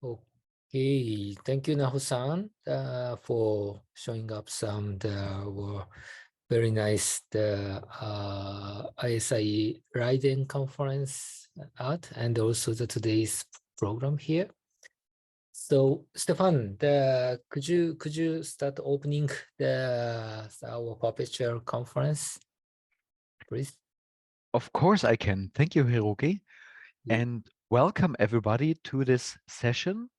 Okay, thank you, Naho-san, for showing up some were very nice ISIE Raiden conference art and also today's program here. So, Stefan, could you start opening our perpetual conference, please? Of course I can. Thank you, Hiroki. And welcome everybody to this session.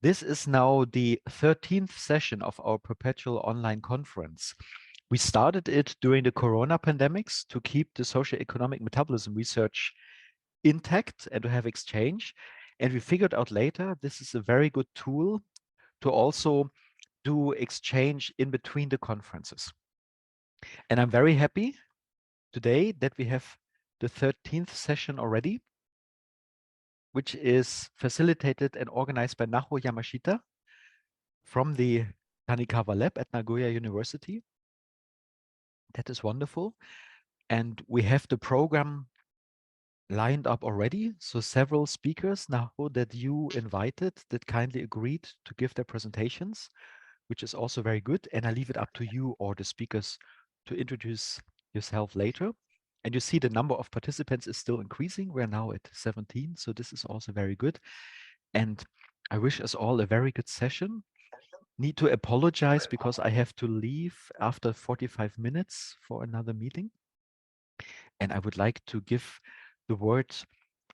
This is now the 13th session of our Perpetual Online Conference. We started it during the Corona pandemics to keep the socioeconomic metabolism research intact and to have exchange. And we figured out later, this is a very good tool to also do exchange in between the conferences. And I'm very happy today that we have the 13th session already, which is facilitated and organized by Naho Yamashita from the Tanikawa Lab at Nagoya University. That is wonderful. And we have the program lined up already. So several speakers, Naho, that you invited that kindly agreed to give their presentations, which is also very good. And I leave it up to you or the speakers to introduce yourself later. And you see the number of participants is still increasing. We're now at 17. So this is also very good. And I wish us all a very good session. Need to apologize because I have to leave after 45 minutes for another meeting. And I would like to give the word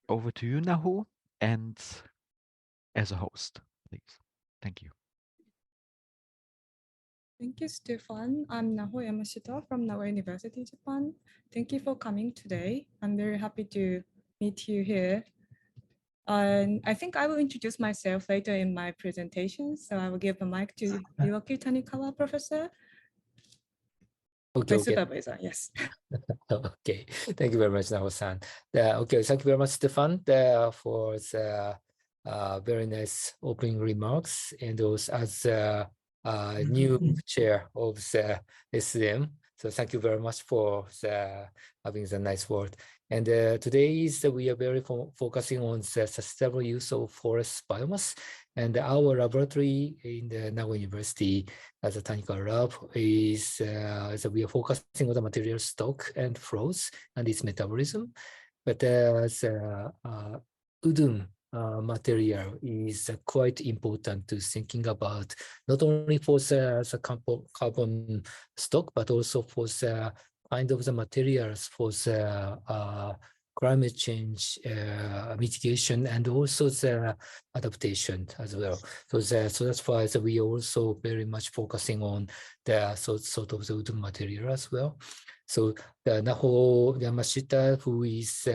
over to you, Naho, and as a host, please. Thank you. Thank you, Stefan. I'm Naho Yamashita from Nagoya University, Japan. Thank you for coming today. I'm very happy to meet you here. And I think I will introduce myself later in my presentation. So I will give the mic to Hiroki Tanikawa, professor. Okay, My supervisor, yes. Okay, thank you very much, Naho-san. Okay, thank you very much, Stefan, for the very nice opening remarks, and also as new chair of the SEM. So thank you very much for having the nice word. And today we are very focusing on the sustainable use of forest biomass. And our laboratory in the Nagoya University as a technical lab is so we are focusing on the material stock and flows and its metabolism. But udon material is quite important to thinking about not only for the carbon stock, but also for the kind of the materials for the climate change mitigation and also the adaptation as well. So that's why we are also very much focusing on the sort of the udon material as well. So the Naho Yamashita, who is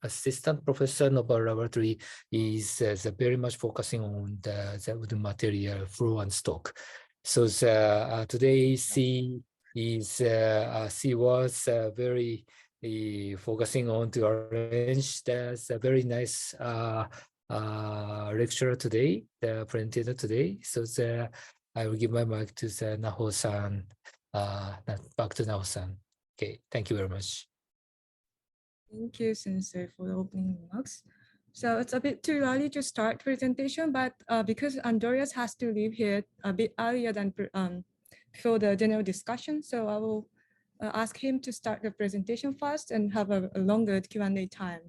assistant professor of our laboratory, is very much focusing on the material flow and stock. So today she was very focusing on to arrange a very nice lecture today, the presenter today. So I will give my mic to Naho-san. Back to Naho-san. Okay, thank you very much. Thank you, Sensei, for the opening remarks. So it's a bit too early to start presentation, but because Andreas has to leave here a bit earlier than for the general discussion, so I will ask him to start the presentation first and have a longer Q&A time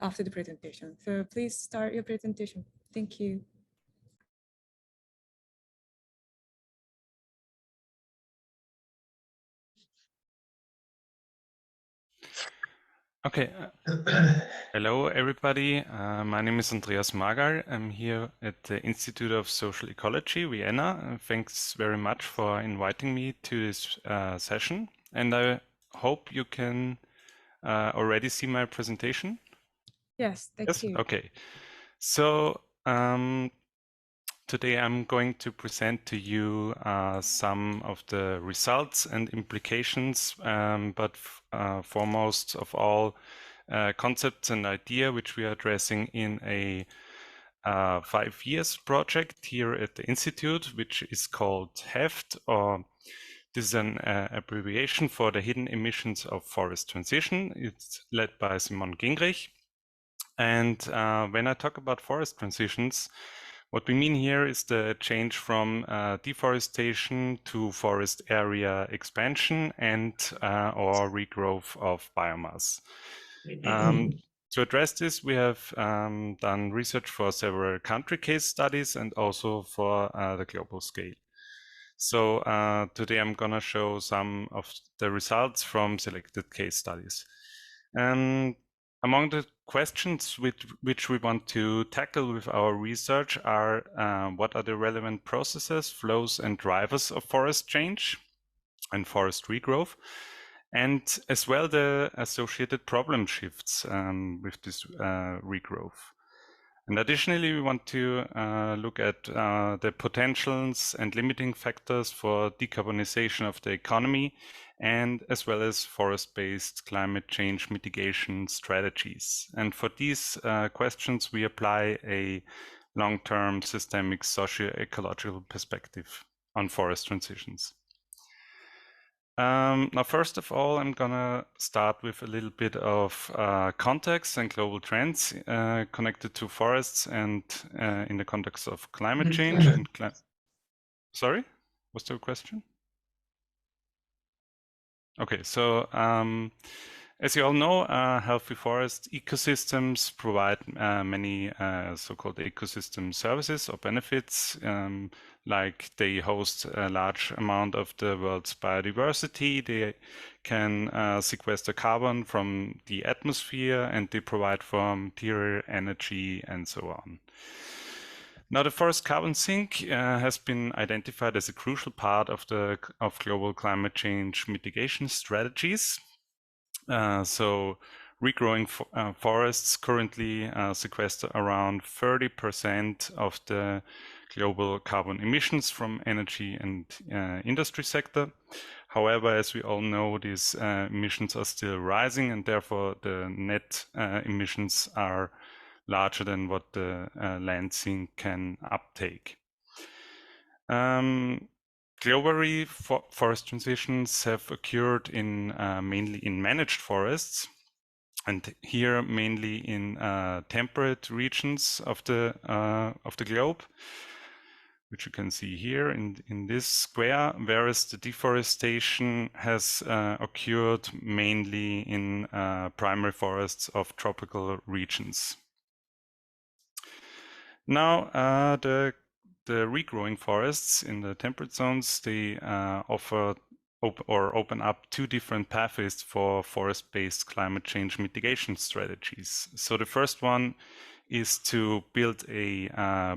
after the presentation. So please start your presentation. Thank you. Okay. Hello, everybody. My name is Andreas Magal. I'm here at the Institute of Social Ecology, Vienna. Thanks very much for inviting me to this session. And I hope you can already see my presentation. Yes, thank you. Okay. So today I'm going to present to you some of the results and implications, but foremost of all, concepts and idea which we are addressing in a 5 years project here at the Institute, which is called HEFT, or this is an abbreviation for the hidden emissions of forest transition. It's led by Simon Gingrich. And when I talk about forest transitions, what we mean here is the change from deforestation to forest area expansion and or regrowth of biomass. To address this, we have done research for several country case studies and also for the global scale. So today I'm going to show some of the results from selected case studies. Among the questions which we want to tackle with our research are what are the relevant processes, flows, and drivers of forest change and forest regrowth, and as well the associated problem shifts with this regrowth. And additionally, we want to look at the potentials and limiting factors for decarbonization of the economy, and as well as forest-based climate change mitigation strategies. And for these questions, we apply a long-term systemic socio-ecological perspective on forest transitions. Now, first of all, I'm gonna start with a little bit of context and global trends connected to forests and in the context of climate change. And sorry, was there a question? Okay, so as you all know, healthy forest ecosystems provide many so-called ecosystem services or benefits, like they host a large amount of the world's biodiversity, they can sequester carbon from the atmosphere, and they provide for material, energy, and so on. Now, the forest carbon sink has been identified as a crucial part of global climate change mitigation strategies. So regrowing forests currently sequester around 30% of the global carbon emissions from energy and industry sector. However, as we all know, these emissions are still rising, and therefore the net emissions are larger than what the land sink can uptake. Globally, forest transitions have occurred in mainly in managed forests, and here mainly in temperate regions of the globe, which you can see here in this square, whereas the deforestation has occurred mainly in primary forests of tropical regions. Now, the regrowing forests in the temperate zones, they open up two different pathways for forest-based climate change mitigation strategies. So the first one is to build a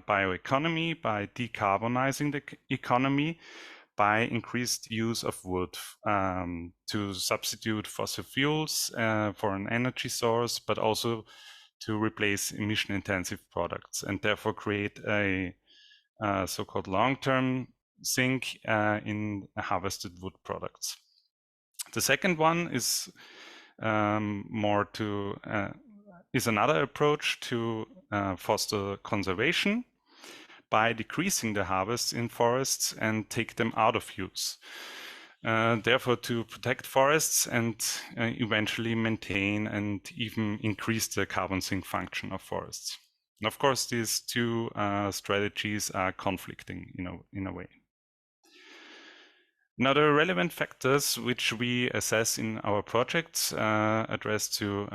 bioeconomy by decarbonizing the economy by increased use of wood to substitute fossil fuels for an energy source, but also to replace emission-intensive products, and therefore create a so-called long-term sink in harvested wood products. The second one is is another approach to foster conservation by decreasing the harvests in forests and take them out of use. Therefore, to protect forests and eventually maintain and even increase the carbon sink function of forests. And of course, these two strategies are conflicting in a way. Now, the relevant factors which we assess in our projects address to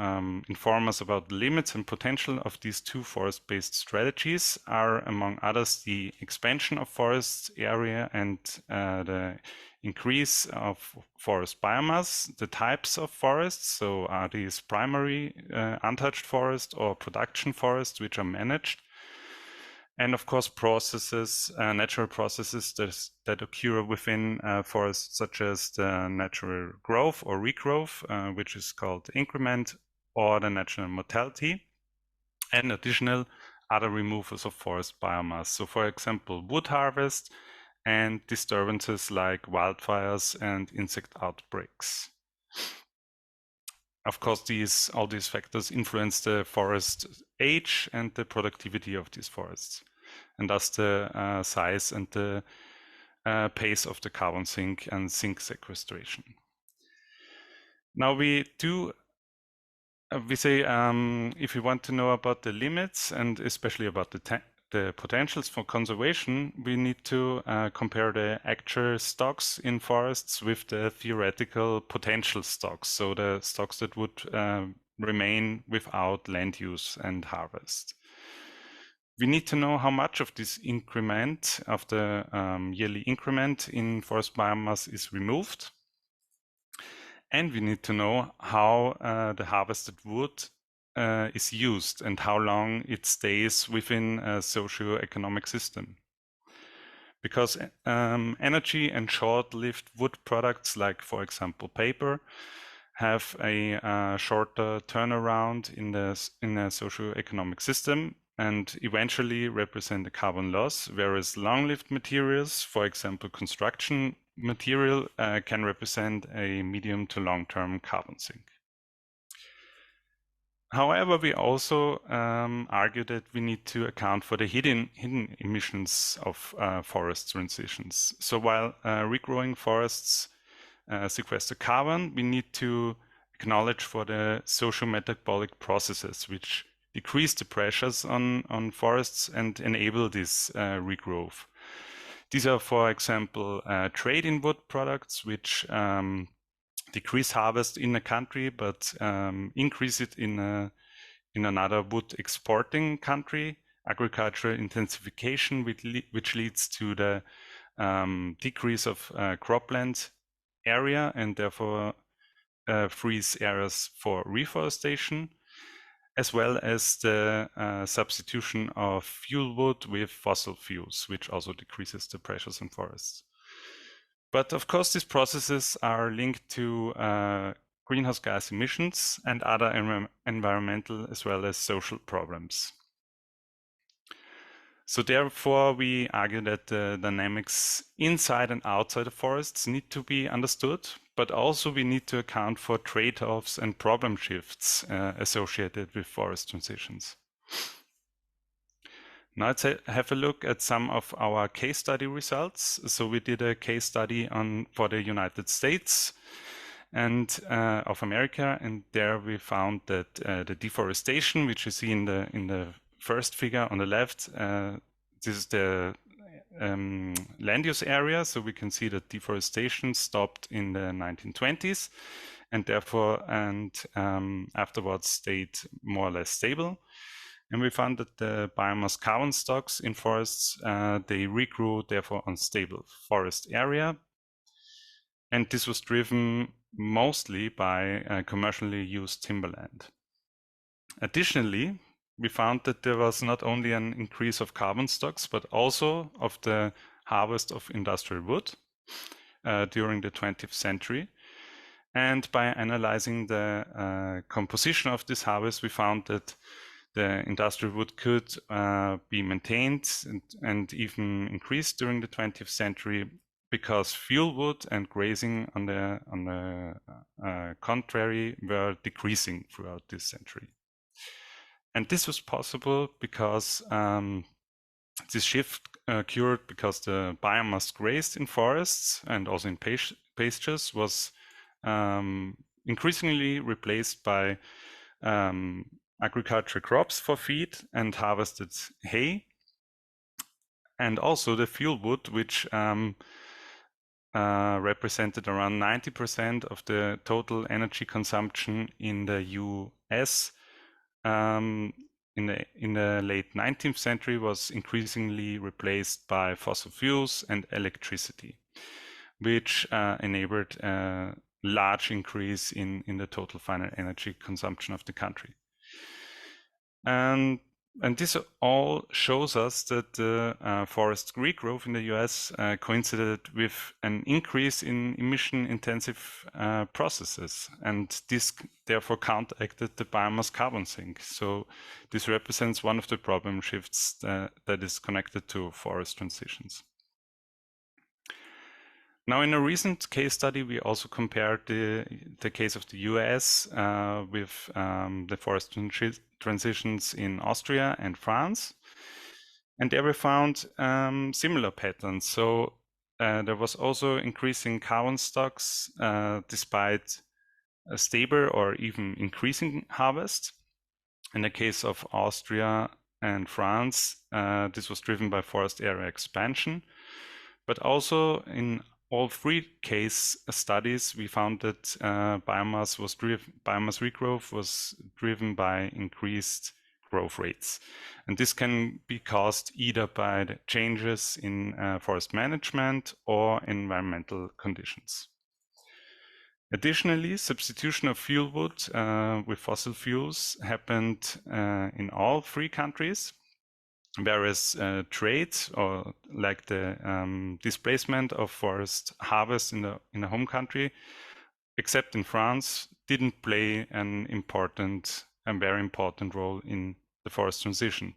inform us about the limits and potential of these two forest-based strategies are, among others, the expansion of forest area and the increase of forest biomass, the types of forests, so are these primary untouched forests or production forests which are managed, and of course processes, natural processes that occur within forests, such as the natural growth or regrowth, which is called increment, or the natural mortality, and additional other removals of forest biomass. So for example, wood harvest and disturbances like wildfires and insect outbreaks. Of course, all these factors influence the forest age and the productivity of these forests, and thus the size and the pace of the carbon sink and sink sequestration. Now, we do we say if you want to know about the limits and especially about the potentials for conservation, we need to compare the actual stocks in forests with the theoretical potential stocks, so the stocks that would remain without land use and harvest. We need to know how much of this increment, of the yearly increment in forest biomass is removed. And we need to know how the harvested wood is used and how long it stays within a socio-economic system. Because energy and short-lived wood products, like for example paper, have a shorter turnaround in a socio-economic system and eventually represent a carbon loss, whereas long-lived materials, for example construction material, can represent a medium to long-term carbon sink. However, we also argue that we need to account for the hidden emissions of forest transitions. So while regrowing forests sequester carbon, we need to acknowledge for the socio-metabolic processes which decrease the pressures on forests and enable this regrowth. These are, for example, trade in wood products, which decrease harvest in a country, but increase it in another wood exporting country. Agricultural intensification, which leads to the decrease of cropland area and therefore frees areas for reforestation, as well as the substitution of fuel wood with fossil fuels, which also decreases the pressures in forests. But of course, these processes are linked to greenhouse gas emissions and other environmental as well as social problems. So therefore, we argue that the dynamics inside and outside the forests need to be understood, but also we need to account for trade-offs and problem shifts associated with forest transitions. Now let's have a look at some of our case study results. So we did a case study for the United States and of America, and there we found that the deforestation, which you see in the first figure on the left, this is the land use area. So we can see that deforestation stopped in the 1920s, and therefore afterwards stayed more or less stable. And we found that the biomass carbon stocks in forests, they regrew therefore on stable forest area. And this was driven mostly by commercially used timberland. Additionally, we found that there was not only an increase of carbon stocks, but also of the harvest of industrial wood during the 20th century. And by analyzing the composition of this harvest, we found that the industrial wood could be maintained and even increased during the 20th century because fuel wood and grazing on the contrary were decreasing throughout this century. And this was possible because this shift occurred because the biomass grazed in forests and also in pastures was increasingly replaced by agricultural crops for feed and harvested hay, and also the fuel wood, which represented around 90% of the total energy consumption in the US in the late 19th century, was increasingly replaced by fossil fuels and electricity, which enabled a large increase in the total final energy consumption of the country. And this all shows us that the forest regrowth in the US coincided with an increase in emission-intensive processes, and this therefore counteracted the biomass carbon sink. So this represents one of the problem shifts that is connected to forest transitions. Now, in a recent case study, we also compared the case of the US with the forest transitions in Austria and France. And there we found similar patterns. So there was also increasing carbon stocks despite a stable or even increasing harvest. In the case of Austria and France, this was driven by forest area expansion, but also in all three case studies, we found that biomass regrowth was driven by increased growth rates. And this can be caused either by the changes in forest management or environmental conditions. Additionally, substitution of fuel wood with fossil fuels happened in all three countries, whereas trade, or like the displacement of forest harvest in the home country, except in France, didn't play an very important role in the forest transition.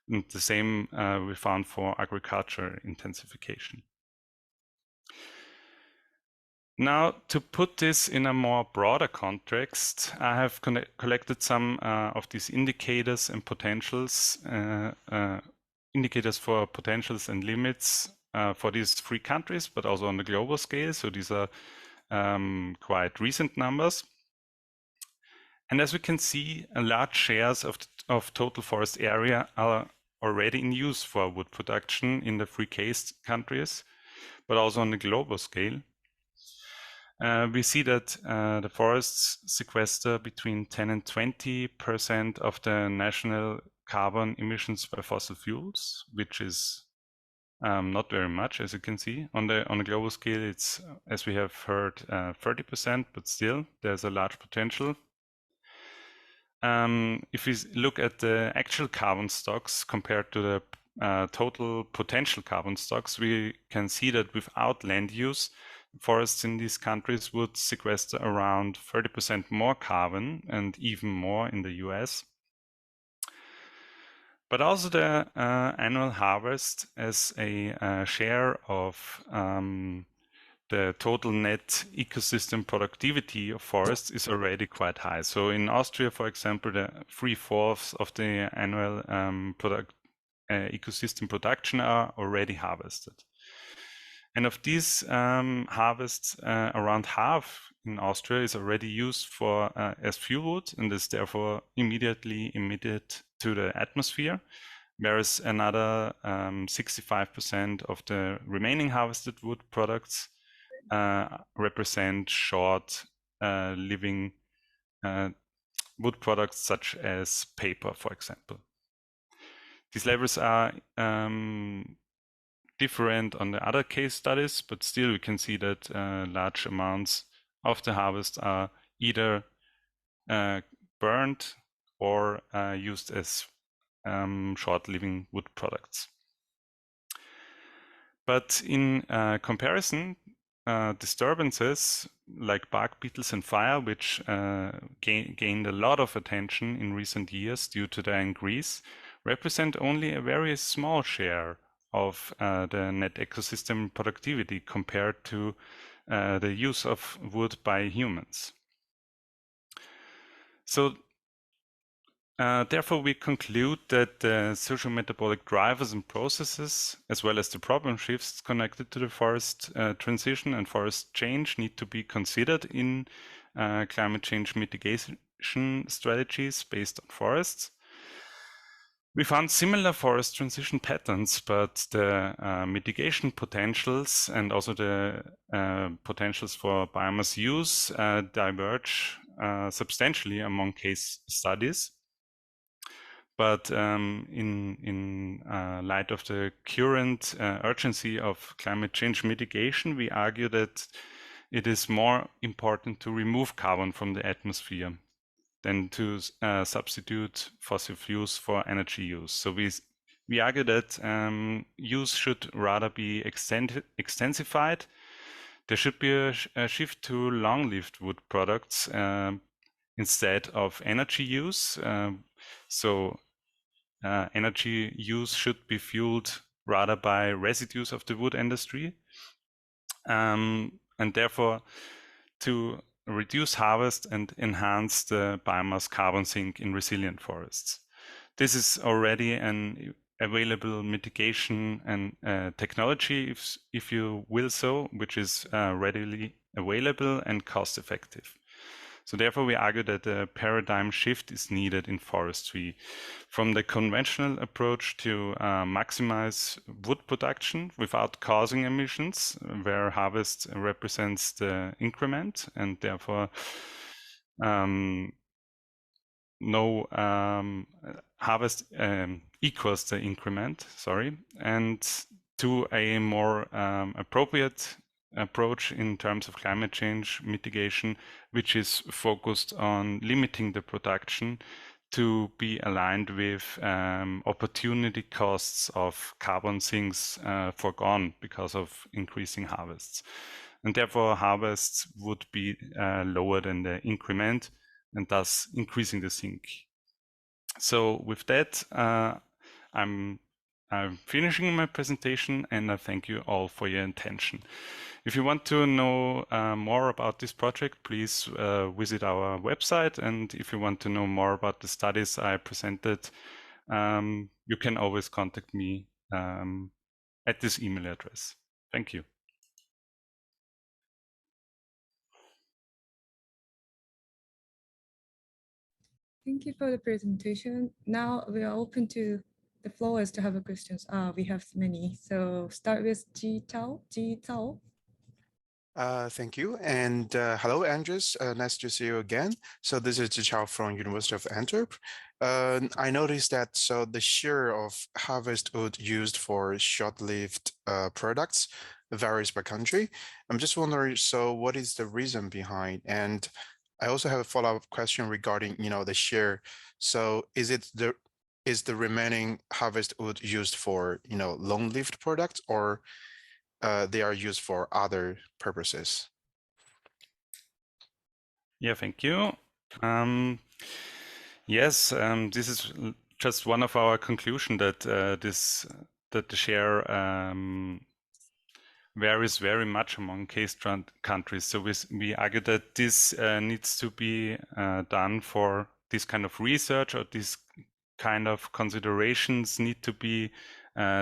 And the same we found for agriculture intensification. Now, to put this in a more broader context, I have collected some of these indicators and potentials, indicators for potentials and limits for these three countries, but also on the global scale. So these are quite recent numbers. And as we can see, large shares of total forest area are already in use for wood production in the three case countries, but also on the global scale. We see that the forests sequester between 10 and 20% of the national carbon emissions by fossil fuels, which is not very much, as you can see. On the global scale, it's, as we have heard, 30%, but still there's a large potential. If we look at the actual carbon stocks compared to the total potential carbon stocks, we can see that without land use, forests in these countries would sequester around 30% more carbon, and even more in the US. But also the annual harvest as a share of the total net ecosystem productivity of forests is already quite high. So in Austria, for example, the 3/4 of the annual ecosystem production are already harvested. And of these harvests, around half in Austria is already used for as fuel wood, and is therefore immediately emitted to the atmosphere, whereas another 65% of the remaining harvested wood products represent short living wood products, such as paper, for example. These levels are different on the other case studies, but still we can see that large amounts of the harvest are either burned or used as short-living wood products. But in comparison, disturbances like bark beetles and fire, which gained a lot of attention in recent years due to their increase, represent only a very small share of the net ecosystem productivity compared to the use of wood by humans. So therefore, we conclude that the socio-metabolic drivers and processes, as well as the problem shifts connected to the forest transition and forest change, need to be considered in climate change mitigation strategies based on forests. We found similar forest transition patterns, but the mitigation potentials and also the potentials for biomass use diverge substantially among case studies. But in light of the current urgency of climate change mitigation, we argue that it is more important to remove carbon from the atmosphere than to substitute fossil fuels for energy use. So we argue that use should rather be extensified. There should be a shift to long-lived wood products instead of energy use. So energy use should be fueled rather by residues of the wood industry, and therefore to reduce harvest and enhance the biomass carbon sink in resilient forests. This is already an available mitigation and technology, if you will so, which is readily available and cost effective. So therefore, we argue that a paradigm shift is needed in forestry from the conventional approach to maximize wood production without causing emissions, where harvest represents the increment and therefore no harvest equals the increment, and to a more appropriate approach in terms of climate change mitigation, which is focused on limiting the production to be aligned with opportunity costs of carbon sinks foregone because of increasing harvests. And therefore, harvests would be lower than the increment, and thus increasing the sink. So with that, I'm finishing my presentation, and I thank you all for your attention. If you want to know more about this project, please visit our website. And if you want to know more about the studies I presented, you can always contact me at this email address. Thank you. Thank you for the presentation. Now we are open to the floors to have questions. We have many. So start with Ji Tao. Thank you. And hello, Andres. Nice to see you again. So this is Zhichao from University of Antwerp. I noticed that the share of harvest wood used for short-lived products varies by country. I'm just wondering, so what is the reason behind? And I also have a follow-up question regarding, the share. So is the remaining harvest wood used for, long-lived products, or they are used for other purposes? Yeah, thank you. Yes, this is just one of our conclusions that that the share varies very much among case countries. So we argue that this needs to be done for this kind of research, or this kind of considerations need to be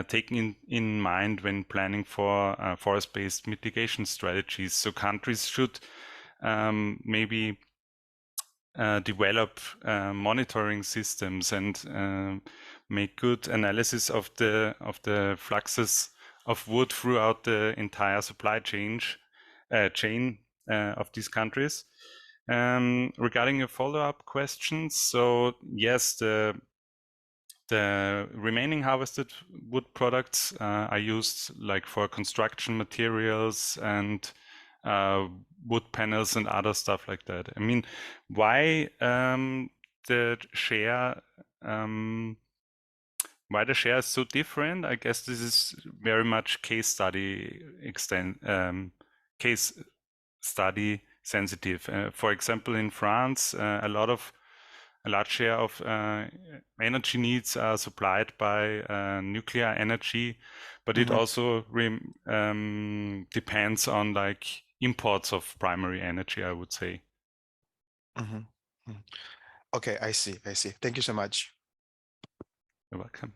taken in mind when planning for forest-based mitigation strategies. So countries should maybe develop monitoring systems and make good analysis of the fluxes of wood throughout the entire supply chain of these countries. Regarding your follow-up questions, so yes, the remaining harvested wood products are used like for construction materials and wood panels and other stuff like that. I mean, why the share is so different? I guess this is very much case study sensitive. For example, in France, a large share of energy needs are supplied by nuclear energy, but it also depends on like imports of primary energy, I would say. Okay, I see. Thank you so much. You're welcome.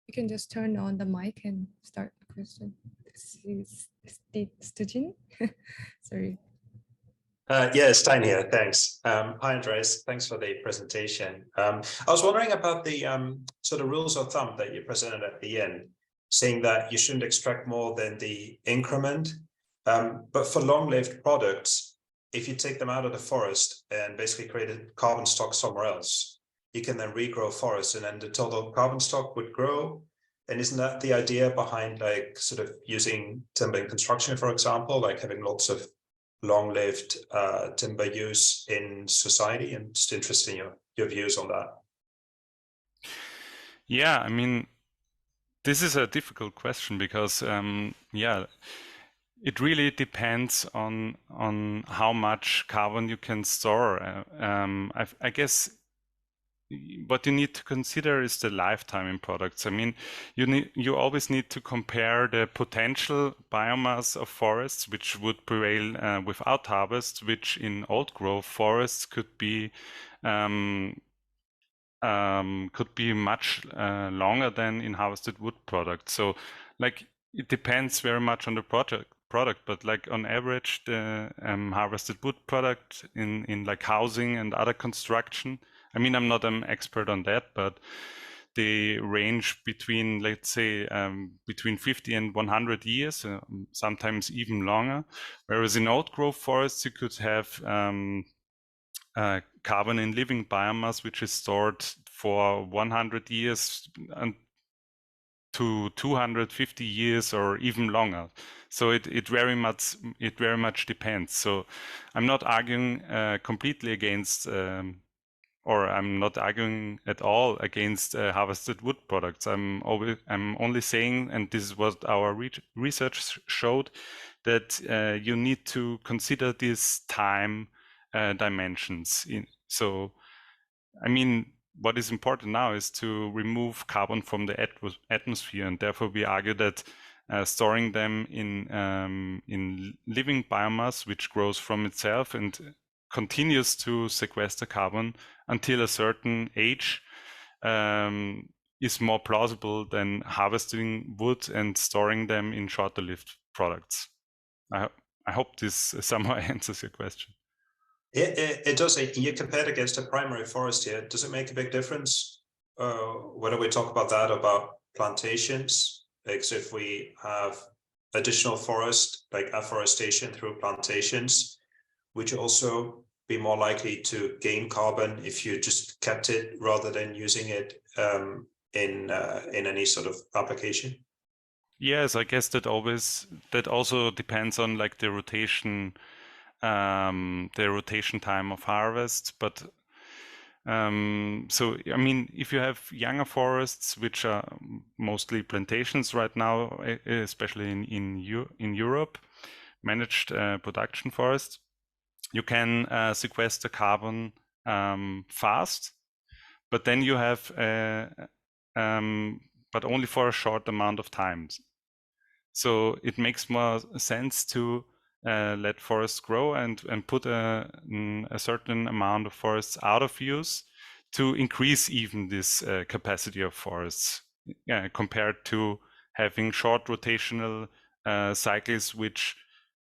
You can just turn on the mic and start the question. This is Stujin. Sorry. Yeah, Stein here. Thanks. Hi, Andreas. Thanks for the presentation. I was wondering about the sort of rules of thumb that you presented at the end, saying that you shouldn't extract more than the increment. But for long-lived products, if you take them out of the forest and basically create a carbon stock somewhere else, you can then regrow forests, and then the total carbon stock would grow. And isn't that the idea behind like sort of using timber in construction, for example, like having lots of long-lived timber use in society? And just interested in your views on that. Yeah, I mean, this is a difficult question because yeah, it really depends on how much carbon you can store. I guess what you need to consider is the lifetime in products. I mean, you always need to compare the potential biomass of forests, which would prevail without harvest, which in old growth forests could be could be much longer than in harvested wood products. So like it depends very much on the product, but like on average, the harvested wood product in like housing and other construction, I mean, I'm not an expert on that, but they range between, let's say, between 50 and 100 years, sometimes even longer. Whereas in outgrowth forests, you could have carbon in living biomass, which is stored for 100 years and to 250 years or even longer. So it very much depends. So I'm not arguing completely against, or I'm not arguing at all against harvested wood products. I'm only saying, and this is what our research showed, that you need to consider these time dimensions. So, I mean, what is important now is to remove carbon from the atmosphere, and therefore we argue that storing them in living biomass, which grows from itself and continues to sequester carbon until a certain age, is more plausible than harvesting wood and storing them in shorter-lived products. I hope this somehow answers your question. It does. You compared against a primary forest here. Does it make a big difference whether we talk about that, about plantations? Because if we have additional forest, like afforestation through plantations, would you also be more likely to gain carbon if you just kept it rather than using it in any sort of application? Yes, I guess that also depends on like the rotation time of harvest. But so I mean, if you have younger forests, which are mostly plantations right now, especially in Europe, managed production forests, you can sequester carbon fast, but then you have but only for a short amount of time. So it makes more sense to let forests grow and put a certain amount of forests out of use to increase even this capacity of forests compared to having short rotational cycles which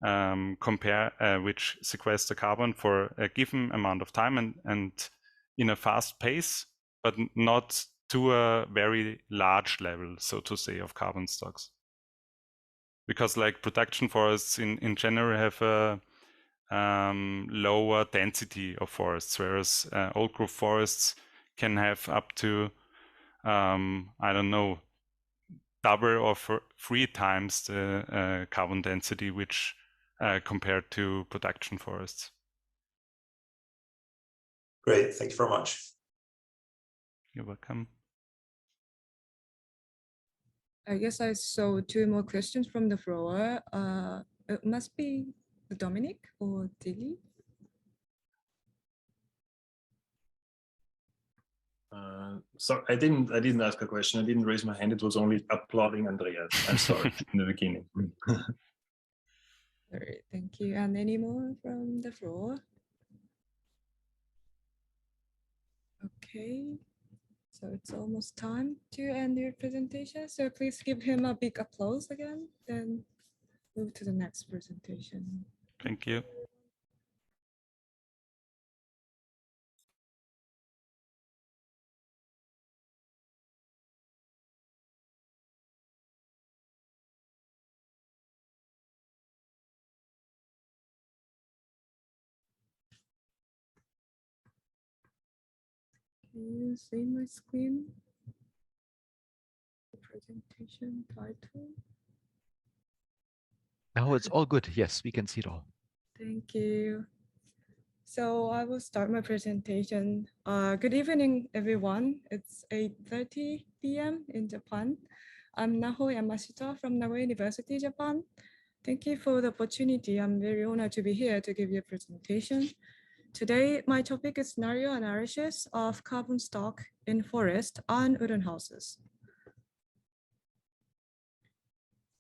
which sequester carbon for a given amount of time and in a fast pace, but not to a very large level, so to say, of carbon stocks. Because like production forests in general have a lower density of forests, whereas old growth forests can have up to, I don't know, double or 3 times the carbon density, which compared to production forests. Great, thank you very much. You're welcome. I guess I saw 2 more questions from the floor. It must be Dominic or Tilly. So I didn't ask a question. I didn't raise my hand. It was only applauding Andreas. I saw it in the beginning. All right, thank you. And any more from the floor? Okay, so it's almost time to end your presentation. So please give him a big applause again, then move to the next presentation. Thank you. Can you see my screen? The presentation title. Now it's all good. Yes, we can see it all. Thank you. So I will start my presentation. Good evening, everyone. It's 8:30 p.m. in Japan. I'm Naho Yamashita from Nagoya University, Japan. Thank you for the opportunity. I'm very honored to be here to give you a presentation. Today, my topic is scenario analysis of carbon stock in forest and wooden houses.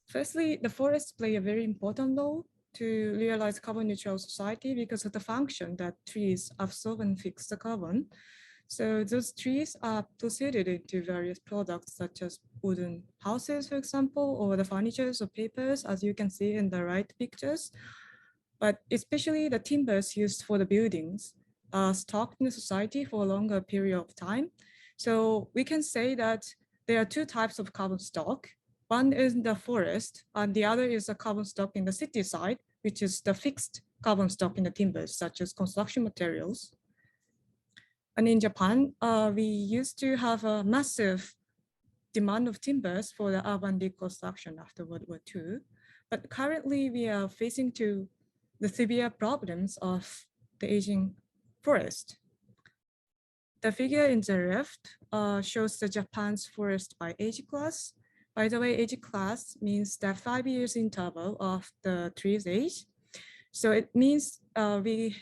Firstly, the forests play a very important role to realize carbon neutral society because of the function that trees absorb and fix the carbon. So those trees are proceeded into various products such as wooden houses, for example, or the furnitures or papers, as you can see in the right pictures. But especially the timbers used for the buildings are stocked in the society for a longer period of time. So we can say that there are two types of carbon stock. One is the forest, and the other is the carbon stock in the city side, which is the fixed carbon stock in the timbers, such as construction materials. And in Japan, we used to have a massive demand of timbers for the urban reconstruction after World War II. But currently we are facing the severe problems of the aging forest. The figure in the left shows the Japan's forest by age class. By the way, age class means the 5 years interval of the tree's age. So it means we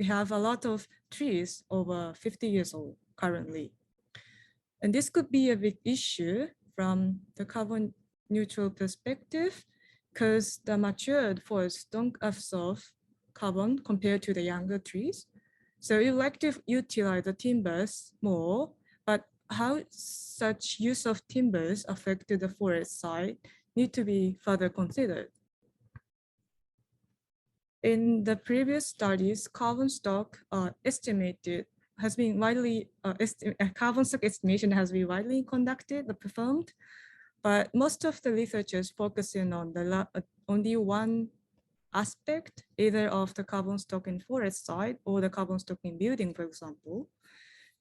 have a lot of trees over 50 years old currently. And this could be a big issue from the carbon neutral perspective, because the matured forests don't absorb carbon compared to the younger trees. So we like to utilize the timbers more, but how such use of timbers affected the forest side need to be further considered. In the previous studies, carbon stock estimated has been widely, carbon stock estimation has been widely conducted, performed, but most of the researchers focusing on the only one aspect, either of the carbon stock in forest side or the carbon stock in building, for example.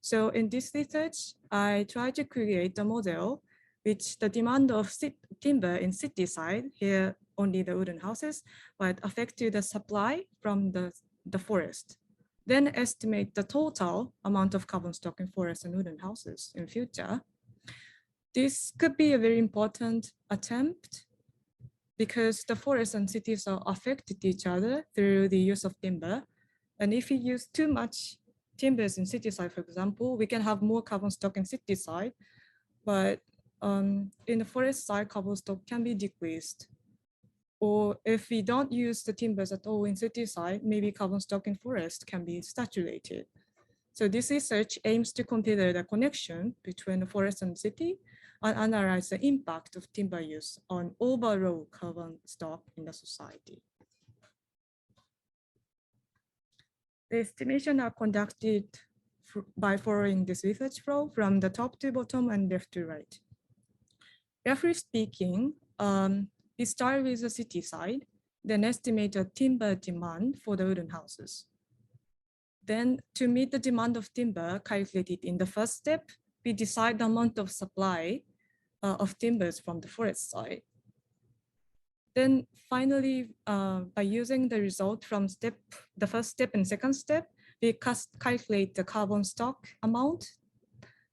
So in this research, I tried to create a model which the demand of timber in city side, here only the wooden houses, but affected the supply from the forest. Then estimate the total amount of carbon stock in forest and wooden houses in future. This could be a very important attempt because the forests and cities are affected each other through the use of timber. And if we use too much timbers in city side, for example, we can have more carbon stock in city side, but in the forest side, carbon stock can be decreased. Or if we don't use the timbers at all in city side, maybe carbon stock in forest can be saturated. So this research aims to consider the connection between the forest and city and analyze the impact of timber use on overall carbon stock in the society. The estimation are conducted by following this research flow from the top to bottom and left to right. Roughly speaking, we start with the city side, then estimate the timber demand for the wooden houses. Then to meet the demand of timber calculated in the first step, we decide the amount of supply of timbers from the forest side. Then finally, by using the result from the first step and second step, we calculate the carbon stock amount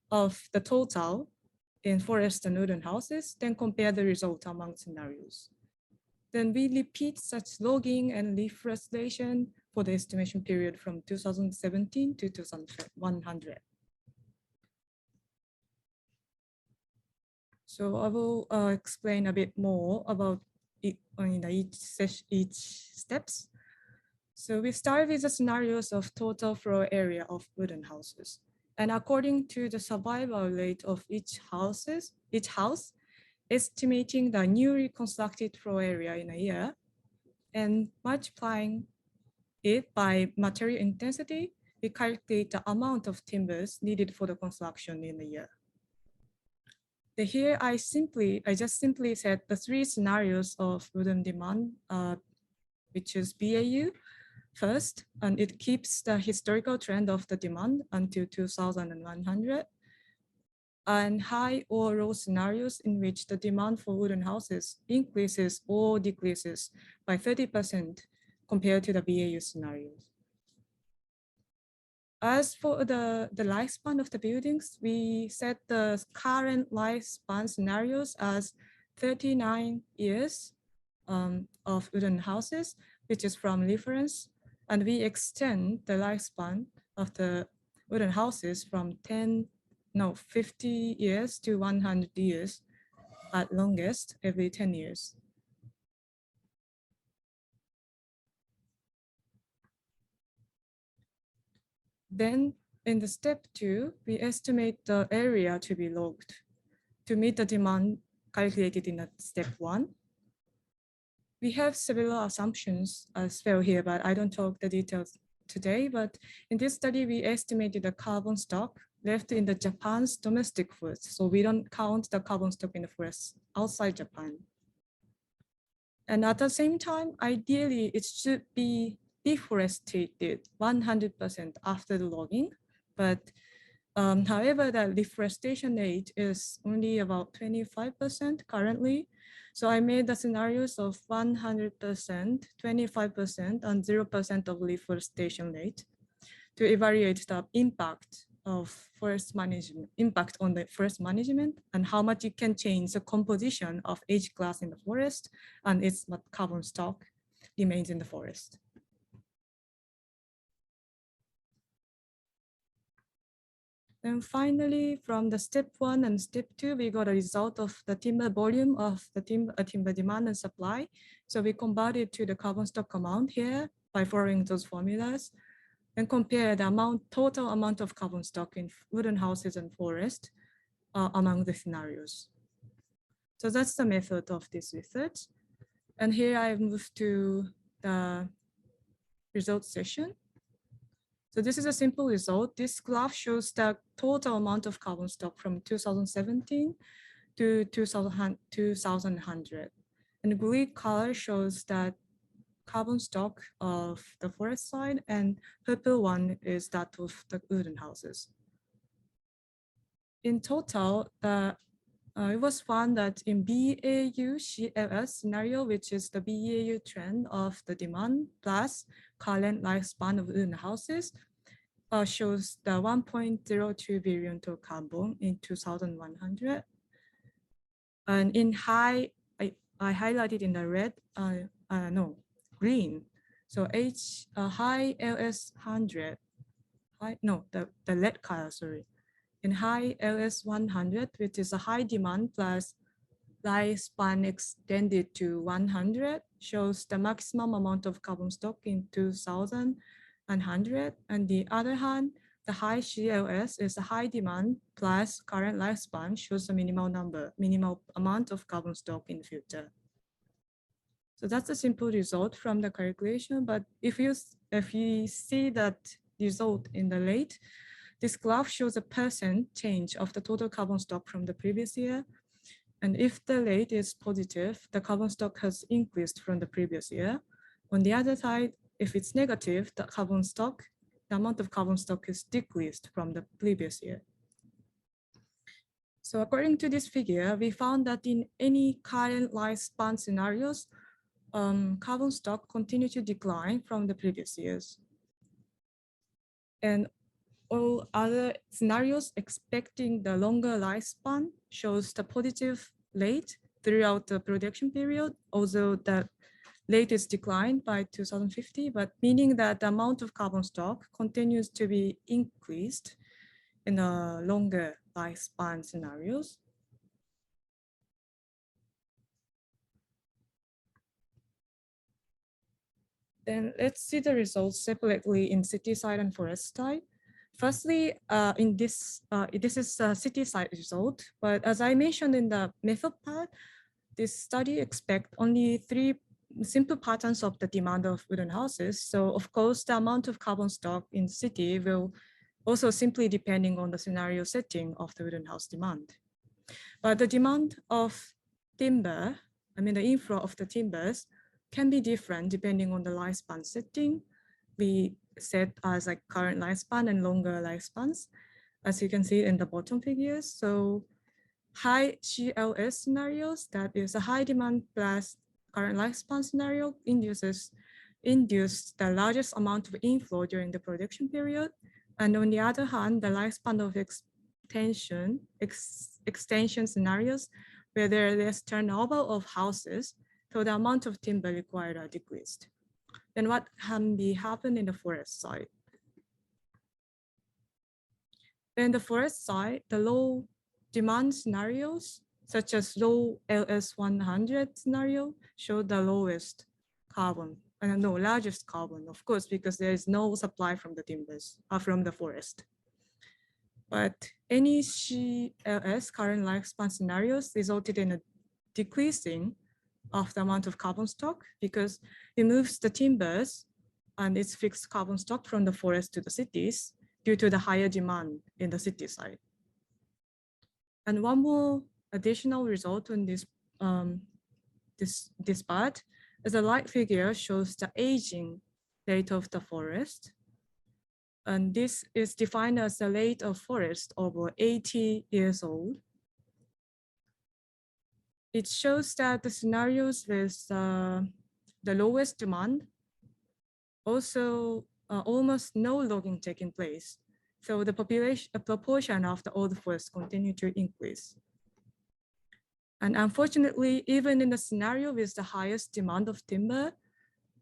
of the total in forest and wooden houses, then compare the result among scenarios. Then we repeat such logging and reforestation for the estimation period from 2017 to 2100. So I will explain a bit more about each steps. So we start with the scenarios of total floor area of wooden houses. And according to the survival rate of each house, estimating the newly constructed floor area in a year and multiplying it by material intensity, we calculate the amount of timbers needed for the construction in a year. Here I just simply set the three scenarios of wooden demand, which is BAU first, and it keeps the historical trend of the demand until 2100, and high or low scenarios in which the demand for wooden houses increases or decreases by 30% compared to the BAU scenarios. As for the lifespan of the buildings, we set the current lifespan scenarios as 39 years of wooden houses, which is from reference. And we extend the lifespan of the wooden houses from 50 years to 100 years at longest every 10 years. Then in the step 2, we estimate the area to be logged to meet the demand calculated in the step 1. We have several assumptions as well here, but I don't talk the details today. But in this study, we estimated the carbon stock left in the Japan's domestic forests. So we don't count the carbon stock in the forests outside Japan. And at the same time, ideally, it should be deforested 100% after the logging. But however, the deforestation rate is only about 25% currently. So I made the scenarios of 100%, 25%, and 0% of deforestation rate to evaluate the impact of forest management, impact on the forest management, and how much it can change the composition of each class in the forest and its carbon stock remains in the forest. And finally, from the step 1 and step 2, we got a result of the timber volume of the timber demand and supply. So we converted to the carbon stock amount here by following those formulas and compare the total amount of carbon stock in wooden houses and forest among the scenarios. So that's the method of this research. And here I moved to the results session. So this is a simple result. This graph shows the total amount of carbon stock from 2017 to 2100. And the green color shows that carbon stock of the forest side, and purple one is that of the wooden houses. In total, it was found that in BAU CLS scenario, which is the BAU trend of the demand plus current lifespan of wooden houses, shows the 1.02 billion ton carbon in 2100. And in high, I highlighted in the red, green. So high LS 100, the red color, sorry. In high LS 100, which is a high demand plus lifespan extended to 100, shows the maximum amount of carbon stock in 2100. And the other hand, the high CLS is a high demand plus current lifespan, shows a minimal amount of carbon stock in the future. So that's a simple result from the calculation. But if you see that result in the rate, this graph shows a % change of the total carbon stock from the previous year. And if the rate is positive, the carbon stock has increased from the previous year. On the other side, if it's negative, the amount of carbon stock is decreased from the previous year. So according to this figure, we found that in any current lifespan scenarios, carbon stock continue to decline from the previous years. And all other scenarios expecting the longer lifespan shows the positive rate throughout the production period, although the rate is declined by 2050, but meaning that the amount of carbon stock continues to be increased in the longer lifespan scenarios. Then let's see the results separately in city side and forest side. Firstly, in this is a city side result, but as I mentioned in the method part, this study expects only 3 simple patterns of the demand of wooden houses. So of course, the amount of carbon stock in city will also simply depending on the scenario setting of the wooden house demand. But the demand of timber, the inflow of the timbers can be different depending on the lifespan setting. We set as like current lifespan and longer lifespans, as you can see in the bottom figures. So high CLS scenarios, that is a high demand plus current lifespan scenario, induce the largest amount of inflow during the production period. And on the other hand, the lifespan of extension scenarios where there is less turnover of houses, so the amount of timber required are decreased. Then what can be happen in the forest side? In the forest side, the low demand scenarios, such as low LS 100 scenario, show the lowest carbon no, largest carbon, of course, because there is no supply from the timbers, from the forest. But any CLS, current lifespan scenarios, resulted in a decreasing of the amount of carbon stock because it moves the timbers and its fixed carbon stock from the forest to the cities due to the higher demand in the city side. And one more additional result on this this part is the light figure shows the aging rate of the forest. And this is defined as the rate of forest over 80 years old. It shows that the scenarios with the lowest demand also almost no logging taking place. So the proportion of the old forest continue to increase. And unfortunately, even in the scenario with the highest demand of timber,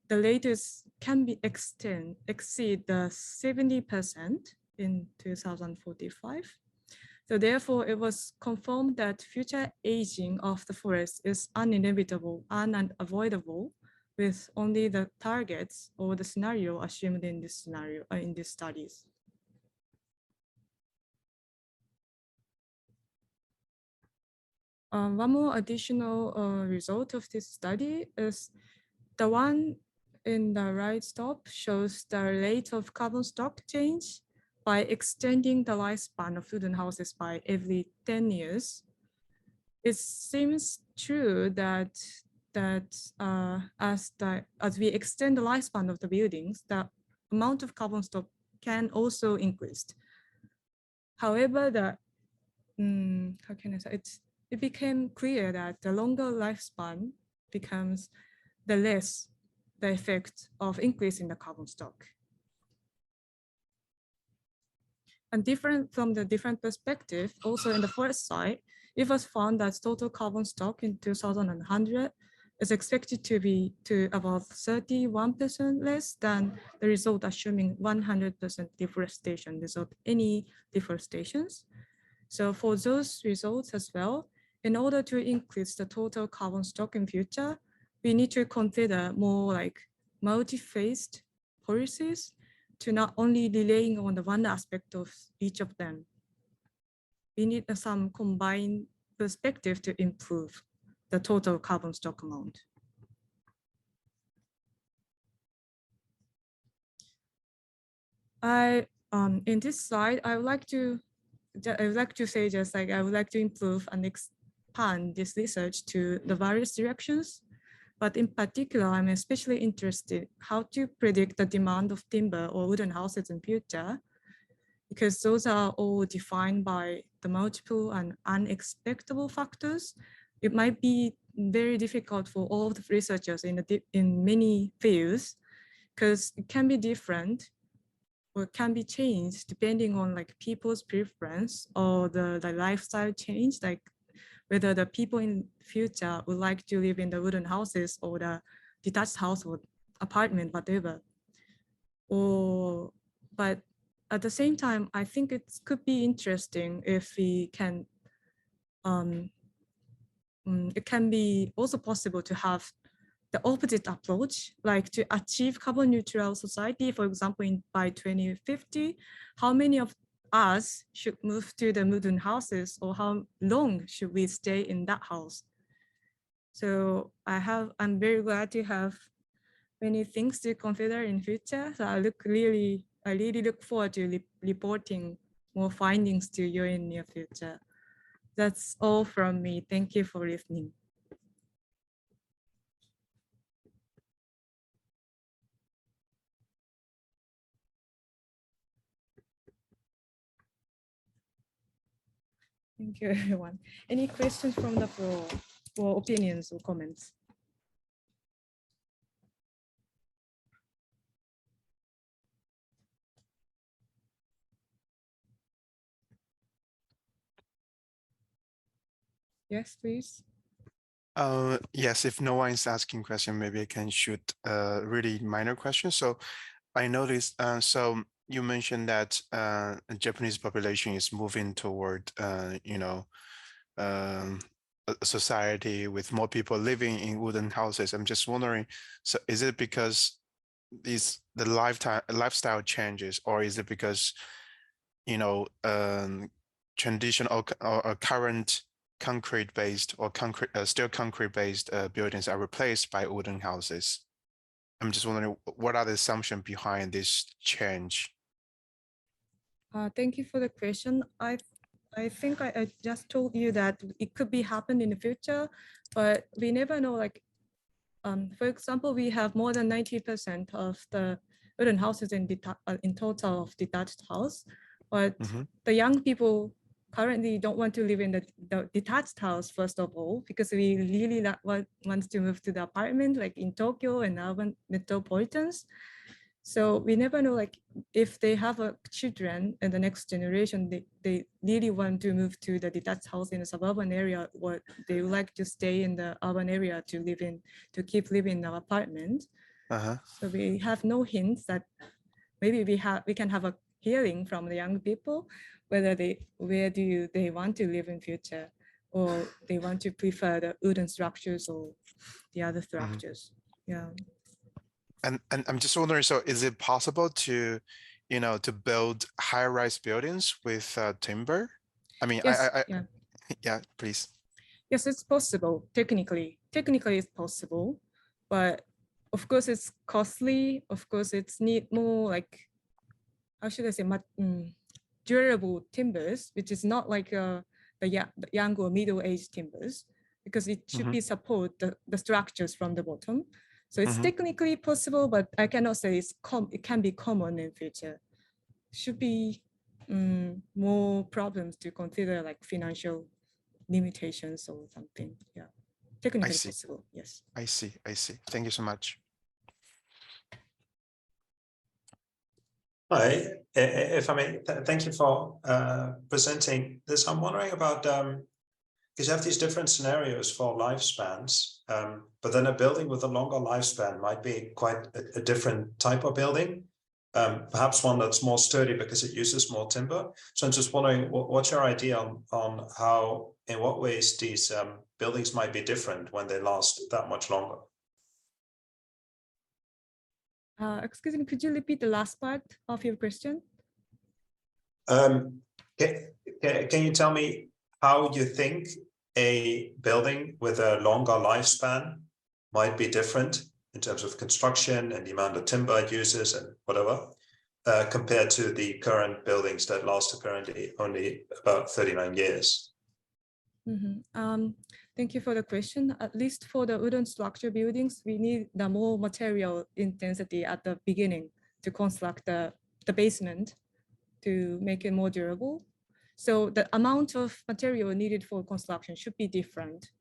the rate can be exceed the 70% in 2045. So therefore, it was confirmed that future aging of the forest is uninevitable and unavoidable with only the targets or the scenario assumed in this scenario, in these studies. One more additional result of this study is the one in the right top shows the rate of carbon stock change by extending the lifespan of wooden houses by every 10 years. It seems true that as we extend the lifespan of the buildings, the amount of carbon stock can also increase. However, how can I say it became clear that the longer lifespan becomes the less the effect of increasing the carbon stock. And different from the different perspective, also in the forest side, it was found that total carbon stock in 2100 is expected to be about 31% less than the result assuming 100% deforestation without any deforestations. So for those results as well, in order to increase the total carbon stock in future, we need to consider more like multi-phased policies to not only relying on the one aspect of each of them. We need some combined perspective to improve the total carbon stock amount. In this slide, I would like to say just like I would like to improve and expand this research to the various directions. But in particular, I'm especially interested how to predict the demand of timber or wooden houses in future, because those are all defined by the multiple and unexpected factors. It might be very difficult for all the researchers in many fields, because it can be different or can be changed depending on like people's preference or the lifestyle change, like whether the people in future would like to live in the wooden houses or the detached house or apartment, whatever. But at the same time, I think it could be interesting if we can, it can be also possible to have the opposite approach, like to achieve carbon neutral society, for example, by 2050, how many of us should move to the wooden houses, or how long should we stay in that house? So I'm very glad to have many things to consider in future. So I really look forward to reporting more findings to you in near future. That's all from me. Thank you for listening. Thank you, everyone. Any questions from the floor or opinions or comments? Yes, please. Yes, if no one is asking question, maybe I can shoot a really minor question. So I noticed, so you mentioned that the Japanese population is moving toward, a society with more people living in wooden houses. I'm just wondering, so is it because the lifestyle changes, or is it because, you know, traditional or current concrete-based or still concrete-based buildings are replaced by wooden houses? I'm just wondering, what are the assumptions behind this change? Thank you for the question. I think I just told you that it could be happen in the future, but we never know. Like, for example, we have more than 90% of the wooden houses in total of detached house, but the young people currently don't want to live in the detached house, first of all, because we really want to move to the apartment, like in Tokyo and urban metropolitans. So we never know, like, if they have children in the next generation, they really want to move to the detached house in a suburban area, or they would like to stay in the urban area to keep living in our apartment. So we have no hints that maybe we can have a hearing from the young people, where do they want to live in future, or they want to prefer the wooden structures or the other structures. Yeah. And I'm just wondering, so is it possible to, you know, to build high-rise buildings with timber? I mean, yes, yeah, please. Yes, it's possible. Technically it's possible, but of course it's costly. Of course it's need more, like, how should I say, durable timbers, which is not like the young or middle-aged timbers, because it should be support the structures from the bottom. So it's technically possible, but I cannot say it can be common in future. Should be more problems to consider, like financial limitations or something. Yeah, technically possible. Yes. I see. Thank you so much. Hi, if I may, thank you for presenting this. I'm wondering about, because you have these different scenarios for lifespans, but then a building with a longer lifespan might be quite a different type of building, perhaps one that's more sturdy because it uses more timber. So I'm just wondering, what's your idea on how, in what ways these buildings might be different when they last that much longer? Excuse me, could you repeat the last part of your question? Can you tell me how you think a building with a longer lifespan might be different in terms of construction and the amount of timber it uses and whatever, compared to the current buildings that last apparently only about 39 years? Thank you for the question. At least for the wooden structure buildings, we need the more material intensity at the beginning to construct the basement to make it more durable. So the amount of material needed for construction should be different.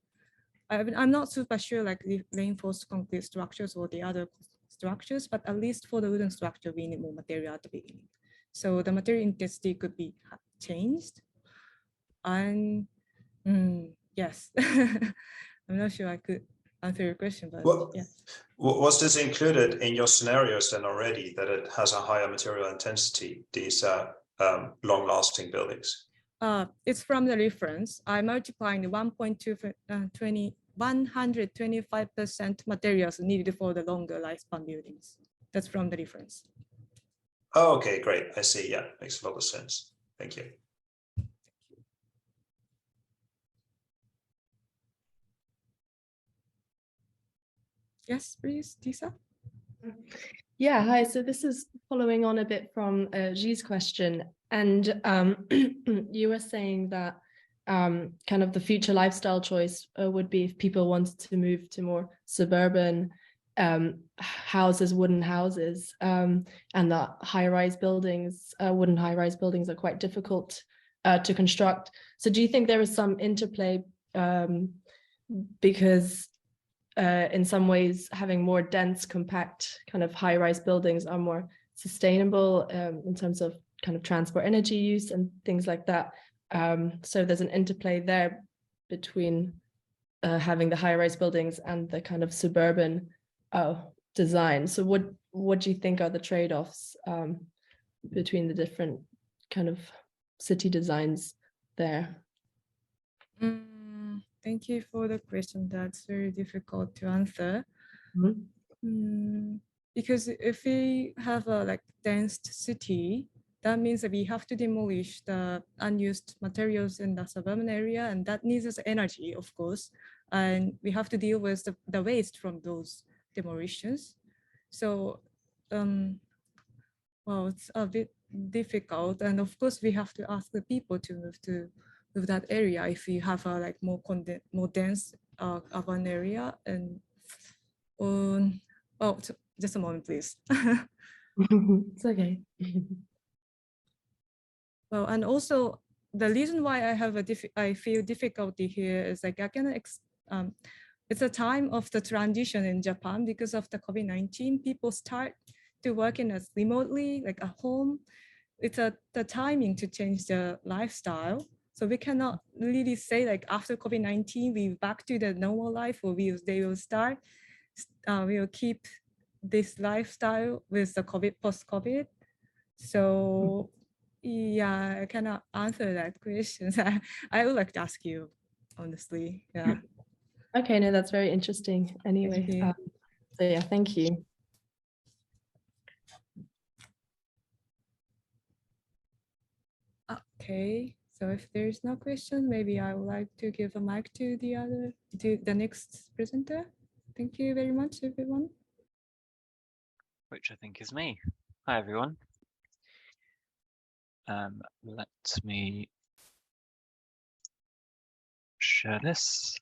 I'm not super sure, like the reinforced concrete structures or the other structures, but at least for the wooden structure, we need more material at the beginning. So the material intensity could be changed. And yes, I'm not sure I could answer your question, but yeah. Was this included in your scenarios then already, that it has a higher material intensity, these long-lasting buildings? It's from the reference. I multiplying the 125% materials needed for the longer lifespan buildings. That's from the reference. Oh, okay, great. I see. Yeah, makes a lot of sense. Thank you. Yes, please, Tisa. Yeah, hi. So this is following on a bit from Ji's question. And you were saying that kind of the future lifestyle choice would be if people wanted to move to more suburban houses, wooden houses, and that high-rise buildings, wooden high-rise buildings are quite difficult to construct. So do you think there is some interplay because in some ways having more dense, compact kind of high-rise buildings are more sustainable in terms of kind of transport energy use and things like that? So there's an interplay there between having the high-rise buildings and the kind of suburban design. So what do you think are the trade-offs between the different kind of city designs there? thank you for the question. That's very difficult to answer. Because if we have a like dense city, that means that we have to demolish the unused materials in the suburban area, and that needs energy, of course. And we have to deal with the waste from those demolitions. So, well, it's a bit difficult. And of course, we have to ask the people to move that area if we have a like more dense urban area. And oh, just a moment, please. It's okay. Well, and also the reason why I feel difficulty here is like it's a time of the transition in Japan because of the COVID-19. People start to work as remotely, like at home. It's the timing to change the lifestyle. So we cannot really say like after COVID-19 we back to the normal life, or they will start. We will keep this lifestyle with the post-COVID. So yeah, I cannot answer that question. I would like to ask you, honestly. Yeah. Okay, no, that's very interesting. Anyway, so yeah, thank you. Okay, so if there's no question, maybe I would like to give a mic to the next presenter. Thank you very much, everyone. Which I think is me. Hi, everyone. Let me share this.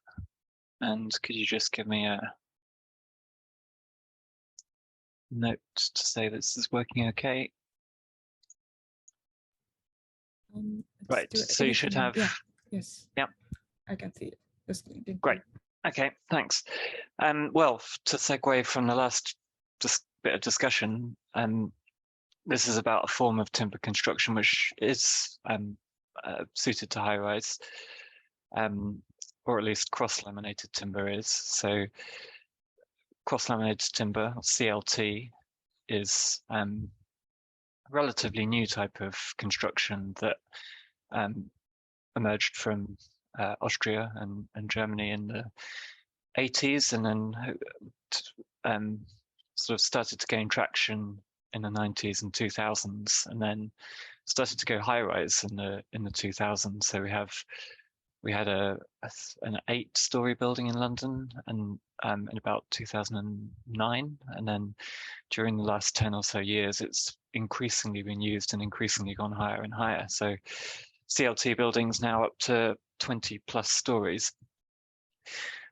And could you just give me a note to say this is working okay? Right, so you should have... Yeah, yes. Yep. I can see it. The screen. Great. Okay, thanks. Well, to segue from the last bit of discussion, this is about a form of timber construction which is suited to high-rise, or at least cross-laminated timber is. So cross-laminated timber, CLT, is a relatively new type of construction that emerged from Austria and Germany in the 80s, and then sort of started to gain traction in the 90s and 2000s, and then started to go high-rise in the 2000s. So we had an 8-story building in London, and in about 2009, and then during the last 10 or so years, it's increasingly been used and increasingly gone higher and higher. So CLT buildings now up to 20 plus stories.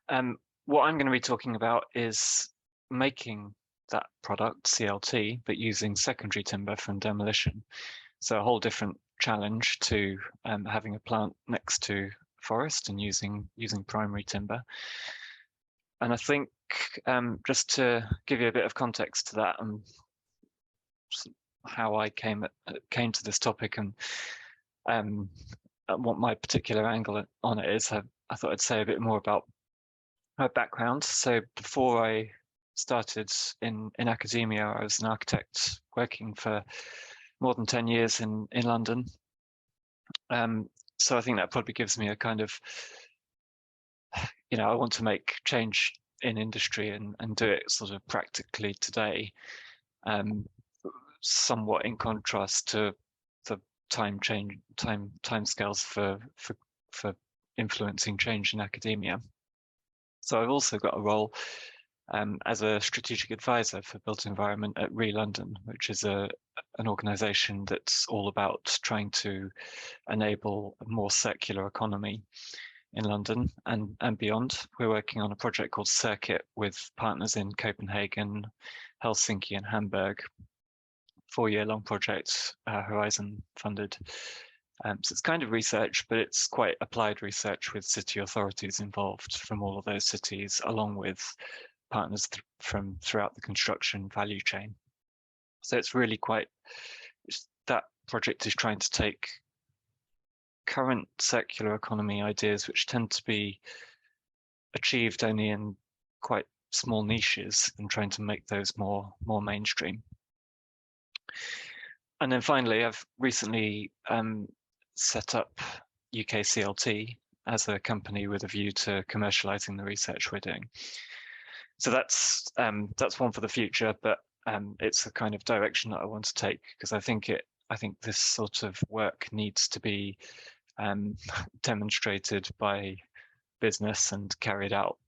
What I'm going to be talking about is making that product, CLT, but using secondary timber from demolition. So a whole different challenge to having a plant next to forest and using primary timber. And I think just to give you a bit of context to that and how I came to this topic and what my particular angle on it is, I thought I'd say a bit more about my background. So before I started in academia, I was an architect working for more than 10 years in London. So I think that probably gives me a kind of, I want to make change in industry and do it sort of practically today, somewhat in contrast to the time scales for influencing change in academia. So I've also got a role as a strategic advisor for built environment at London, which is an organization that's all about trying to enable a more circular economy in London and beyond. We're working on a project called Circuit with partners in Copenhagen, Helsinki and Hamburg. 4-year-long project, Horizon funded. So it's kind of research, but it's quite applied research with city authorities involved from all of those cities, along with partners from throughout the construction value chain. So it's really that project is trying to take current circular economy ideas, which tend to be achieved only in quite small niches, and trying to make those more mainstream. And then finally, I've recently set up UK CLT as a company with a view to commercializing the research we're doing. So that's one for the future, but it's the kind of direction that I want to take, because I think this sort of work needs to be demonstrated by business and carried out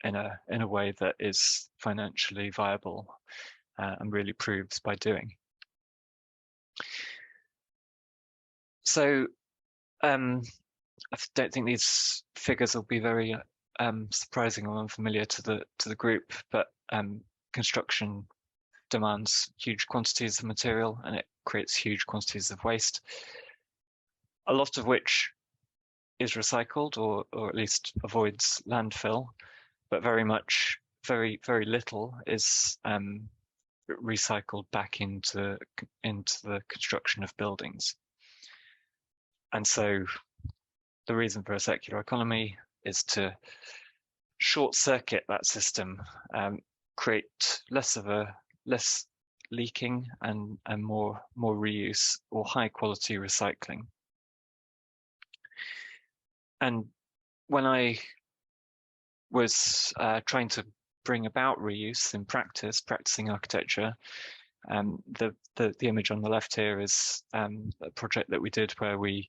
in a way that is financially viable and really proves by doing. So I don't think these figures will be very surprising or unfamiliar to the group, but construction demands huge quantities of material and it creates huge quantities of waste, a lot of which is recycled or at least avoids landfill, but very little is recycled back into the construction of buildings. And so the reason for a circular economy is to short circuit that system, create less leaking and more reuse or high quality recycling. And when I was trying to bring about reuse in practice, practicing architecture, the image on the left here is a project that we did where we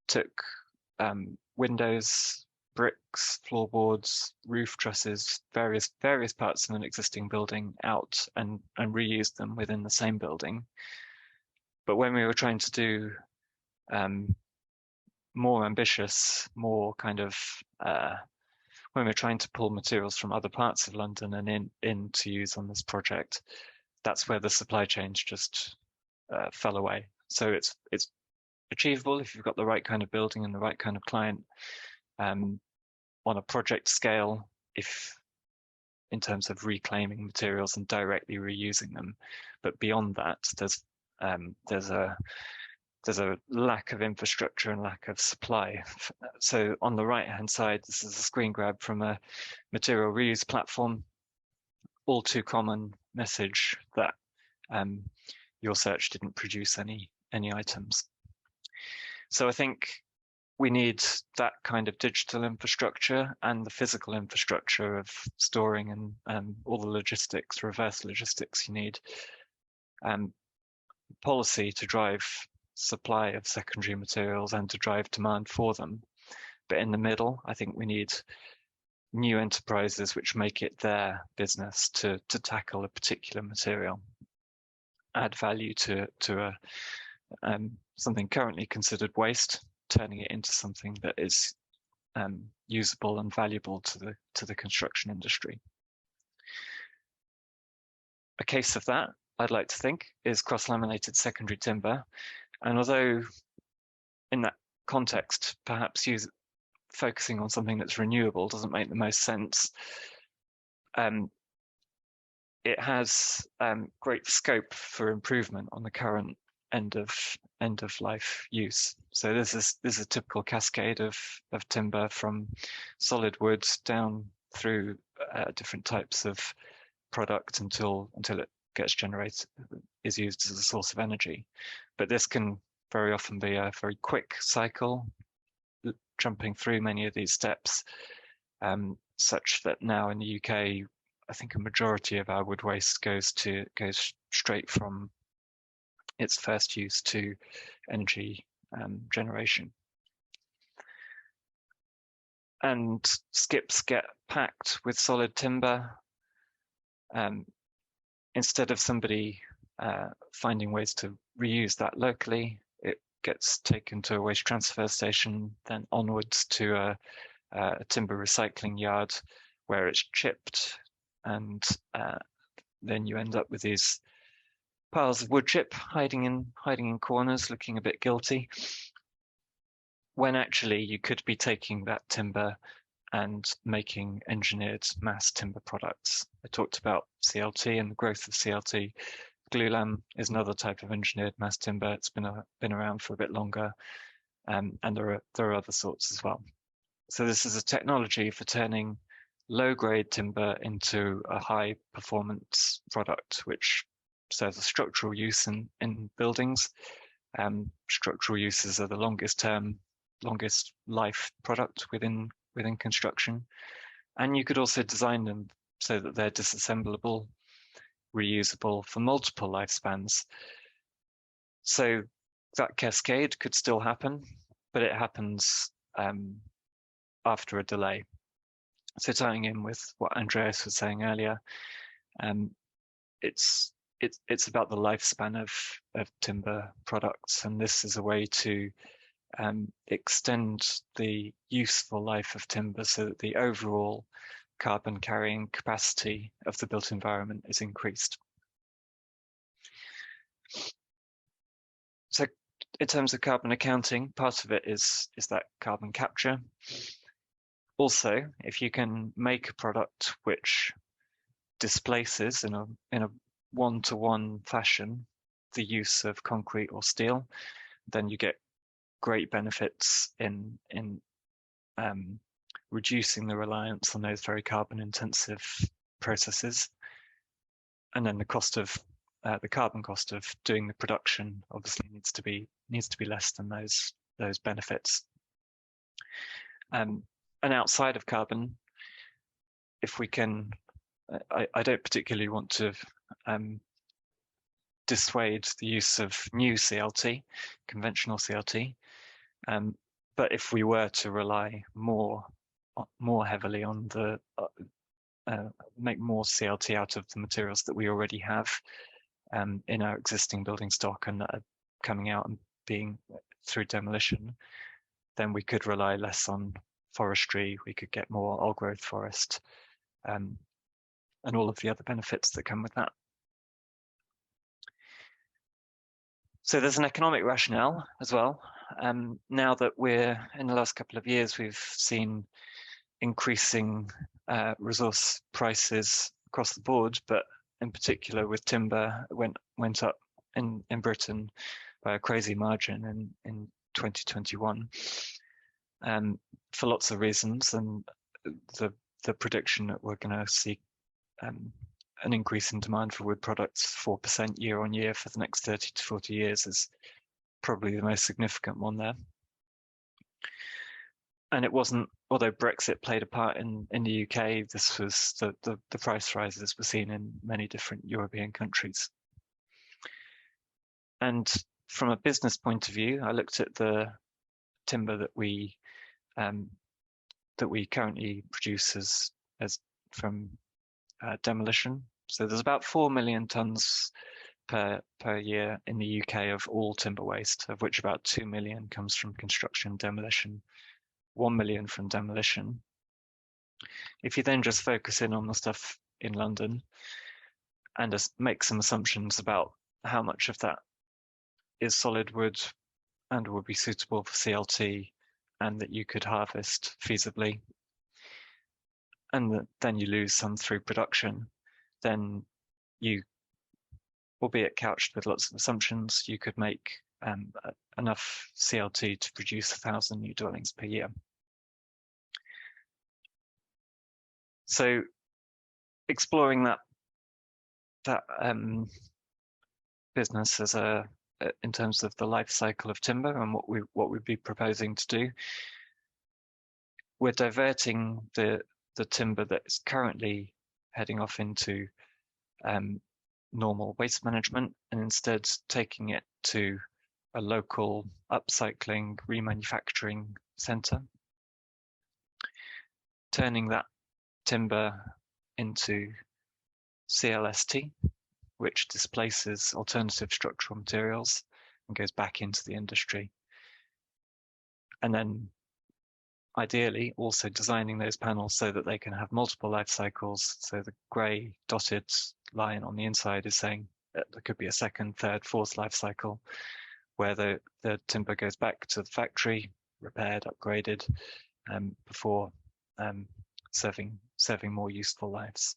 took windows, bricks, floorboards, roof trusses, various parts of an existing building out and reused them within the same building. But when we were trying to do more ambitious, more kind of when we're trying to pull materials from other parts of London and in to use on this project, that's where the supply chains just fell away. So it's achievable if you've got the right kind of building and the right kind of client on a project scale, if in terms of reclaiming materials and directly reusing them. But beyond that, there's a lack of infrastructure and lack of supply. So on the right-hand side, this is a screen grab from a material reuse platform. All too common message that your search didn't produce any items. So I think we need that kind of digital infrastructure and the physical infrastructure of storing and all the logistics, reverse logistics you need. Policy to drive supply of secondary materials and to drive demand for them. But in the middle, I think we need new enterprises which make it their business to tackle a particular material, add value to something currently considered waste, turning it into something that is usable and valuable to the construction industry. A case of that, I'd like to think, is cross-laminated secondary timber. And although in that context, perhaps focusing on something that's renewable doesn't make the most sense, it has great scope for improvement on the current end of life use. So this is a typical cascade of timber from solid woods down through different types of product until it gets generated, is used as a source of energy. But this can very often be a very quick cycle, jumping through many of these steps, such that now in the UK, I think a majority of our wood waste goes straight from its first use to energy generation. And skips get packed with solid timber. Instead of somebody finding ways to reuse that locally, it gets taken to a waste transfer station, then onwards to a timber recycling yard where it's chipped, and then you end up with these piles of wood chip hiding in corners, looking a bit guilty, when actually you could be taking that timber and making engineered mass timber products. I talked about CLT and the growth of CLT. Glulam is another type of engineered mass timber. It's been around for a bit longer, and there are other sorts as well. So this is a technology for turning low-grade timber into a high-performance product, which serves a structural use in buildings. Structural uses are the longest term longest life product within construction. And you could also design them so that they're disassemblable, reusable for multiple lifespans. So that cascade could still happen, but it happens after a delay. So tying in with what Andreas was saying earlier, it's about the lifespan of timber products, and this is a way to extend the useful life of timber so that the overall carbon carrying capacity of the built environment is increased. So in terms of carbon accounting, part of it is that carbon capture. Also, if you can make a product which displaces in a one-to-one fashion the use of concrete or steel, then you get great benefits in reducing the reliance on those very carbon intensive processes. And then the cost of the carbon cost of doing the production obviously needs to be less than those benefits. And outside of carbon, if we can, I don't particularly want to dissuade the use of new CLT, conventional CLT, but if we were to rely more heavily on the make more CLT out of the materials that we already have in our existing building stock and that are coming out and being through demolition, then we could rely less on forestry. We could get more old growth forest and all of the other benefits that come with that. So there's an economic rationale as well. Now that we're in the last couple of years, we've seen increasing resource prices across the board, but in particular with timber went up in Britain by a crazy margin in 2021 for lots of reasons, and the prediction that we're going to see an increase in demand for wood products 4% year on year for the next 30 to 40 years is probably the most significant one there. And it wasn't, although Brexit played a part in the UK, this was the price rises were seen in many different European countries. And from a business point of view, I looked at the timber that we currently produce as from demolition. So there's about 4 million tons per year in the UK of all timber waste, of which about 2 million comes from construction demolition, 1 million from demolition. If you then just focus in on the stuff in London and just make some assumptions about how much of that is solid wood and would be suitable for CLT and that you could harvest feasibly, and then you lose some through production, then you, albeit couched with lots of assumptions, you could make enough CLT to produce 1,000 new dwellings per year. So exploring that business as in terms of the life cycle of timber and what we'd be proposing to do, we're diverting the timber that is currently heading off into normal waste management and instead taking it to a local upcycling remanufacturing center, turning that timber into CLST, which displaces alternative structural materials and goes back into the industry. And then ideally also designing those panels so that they can have multiple life cycles. So the grey dotted line on the inside is saying that there could be a second, third, fourth life cycle where the timber goes back to the factory, repaired, upgraded, before serving more useful lives.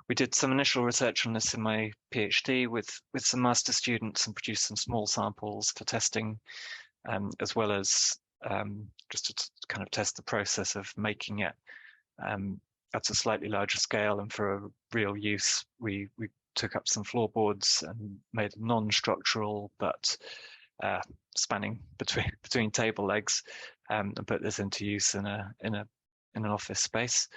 We did some initial research on this in my PhD with some master students and produced some small samples for testing, as well as just to kind of test the process of making it at a slightly larger scale. And for a real use, we took up some floorboards and made a non-structural but spanning between table legs, and put this into use in an office space.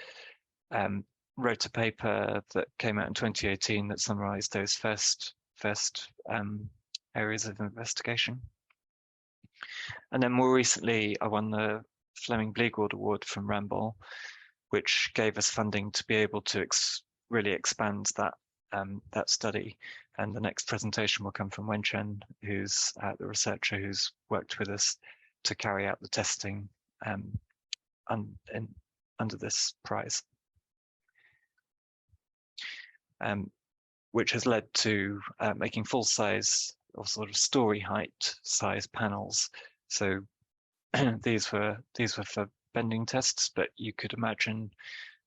Wrote a paper that came out in 2018 that summarized those first areas of investigation. And then more recently, I won the Fleming-Bleegwald Award from Rambol, which gave us funding to be able to really expand that study. And the next presentation will come from Wenchen, who's the researcher who's worked with us to carry out the testing under this prize, which has led to making full size or sort of story height size panels. So these were for bending tests, but you could imagine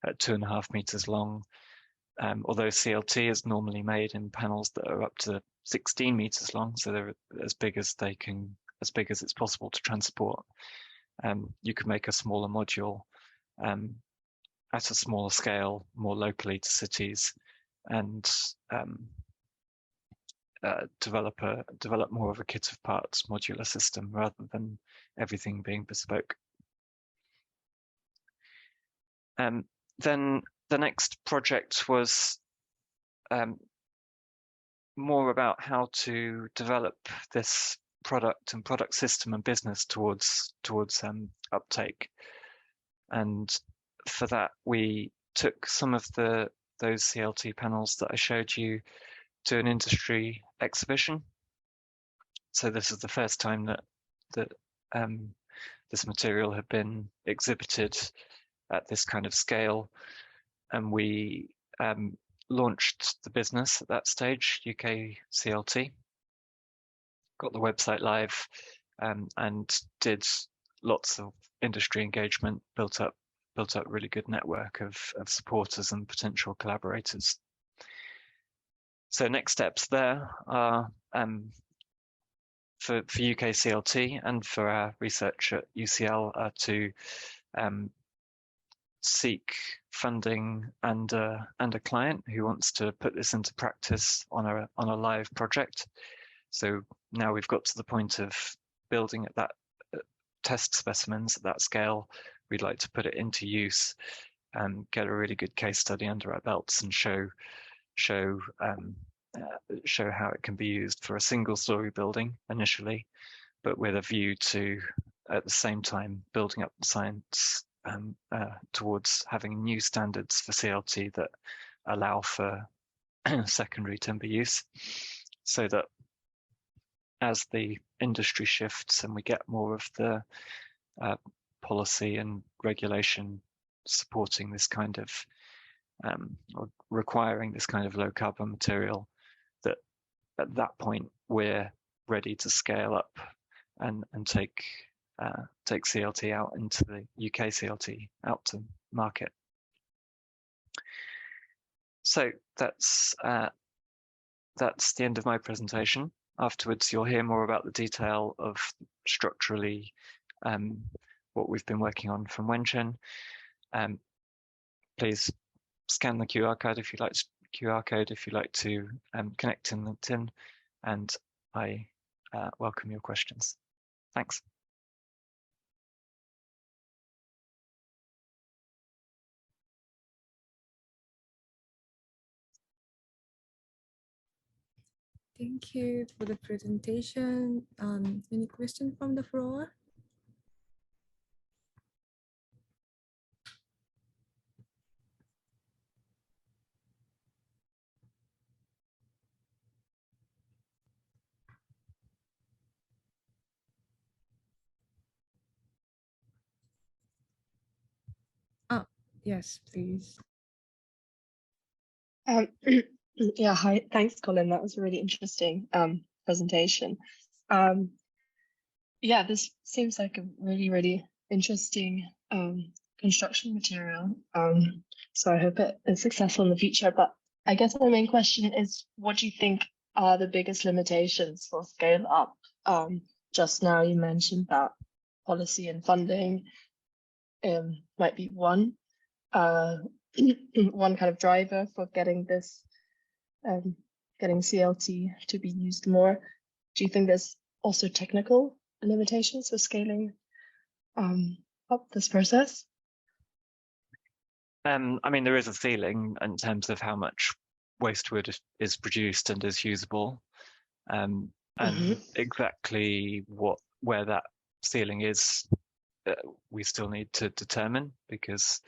at 2.5 meters long. Although CLT is normally made in panels that are up to 16 meters long, so they're as big as it's possible to transport. You could make a smaller module at a smaller scale, more locally to cities, and develop more of a kit of parts modular system rather than everything being bespoke. Then the next project was more about how to develop this product and product system and business towards uptake. And for that, we took some of those CLT panels that I showed you to an industry exhibition. So this is the first time that this material had been exhibited at this kind of scale. And we launched the business at that stage, UK CLT, got the website live, and did lots of industry engagement, built up a really good network of supporters and potential collaborators. So next steps there are for UK CLT and for our research at UCL are to seek funding and a client who wants to put this into practice on a live project. So now we've got to the point of building at that test specimens at that scale. We'd like to put it into use and get a really good case study under our belts and show how it can be used for a single story building initially, but with a view to at the same time building up the science towards having new standards for CLT that allow for secondary timber use, so that as the industry shifts and we get more of the policy and regulation supporting this kind of or requiring this kind of low carbon material, that at that point we're ready to scale up and take CLT out into the UK CLT out to market. So that's the end of my presentation. Afterwards, you'll hear more about the detail of structurally what we've been working on from Wenchen. Please scan the QR code if you'd like to connect in LinkedIn, and I welcome your questions. Thanks. Thank you for the presentation. Any question from the floor? Oh, yes, please. Yeah, hi. Thanks, Colin. That was a really interesting presentation. Yeah, this seems like a really, really interesting construction material. So I hope it is successful in the future. But I guess my main question is, what do you think are the biggest limitations for scale up? Just now you mentioned that policy and funding might be one kind of driver for getting this, getting CLT to be used more. Do you think there's also technical limitations for scaling up this process? I mean, there is a ceiling in terms of how much waste wood is produced and is usable, and exactly where that ceiling is, we still need to determine, because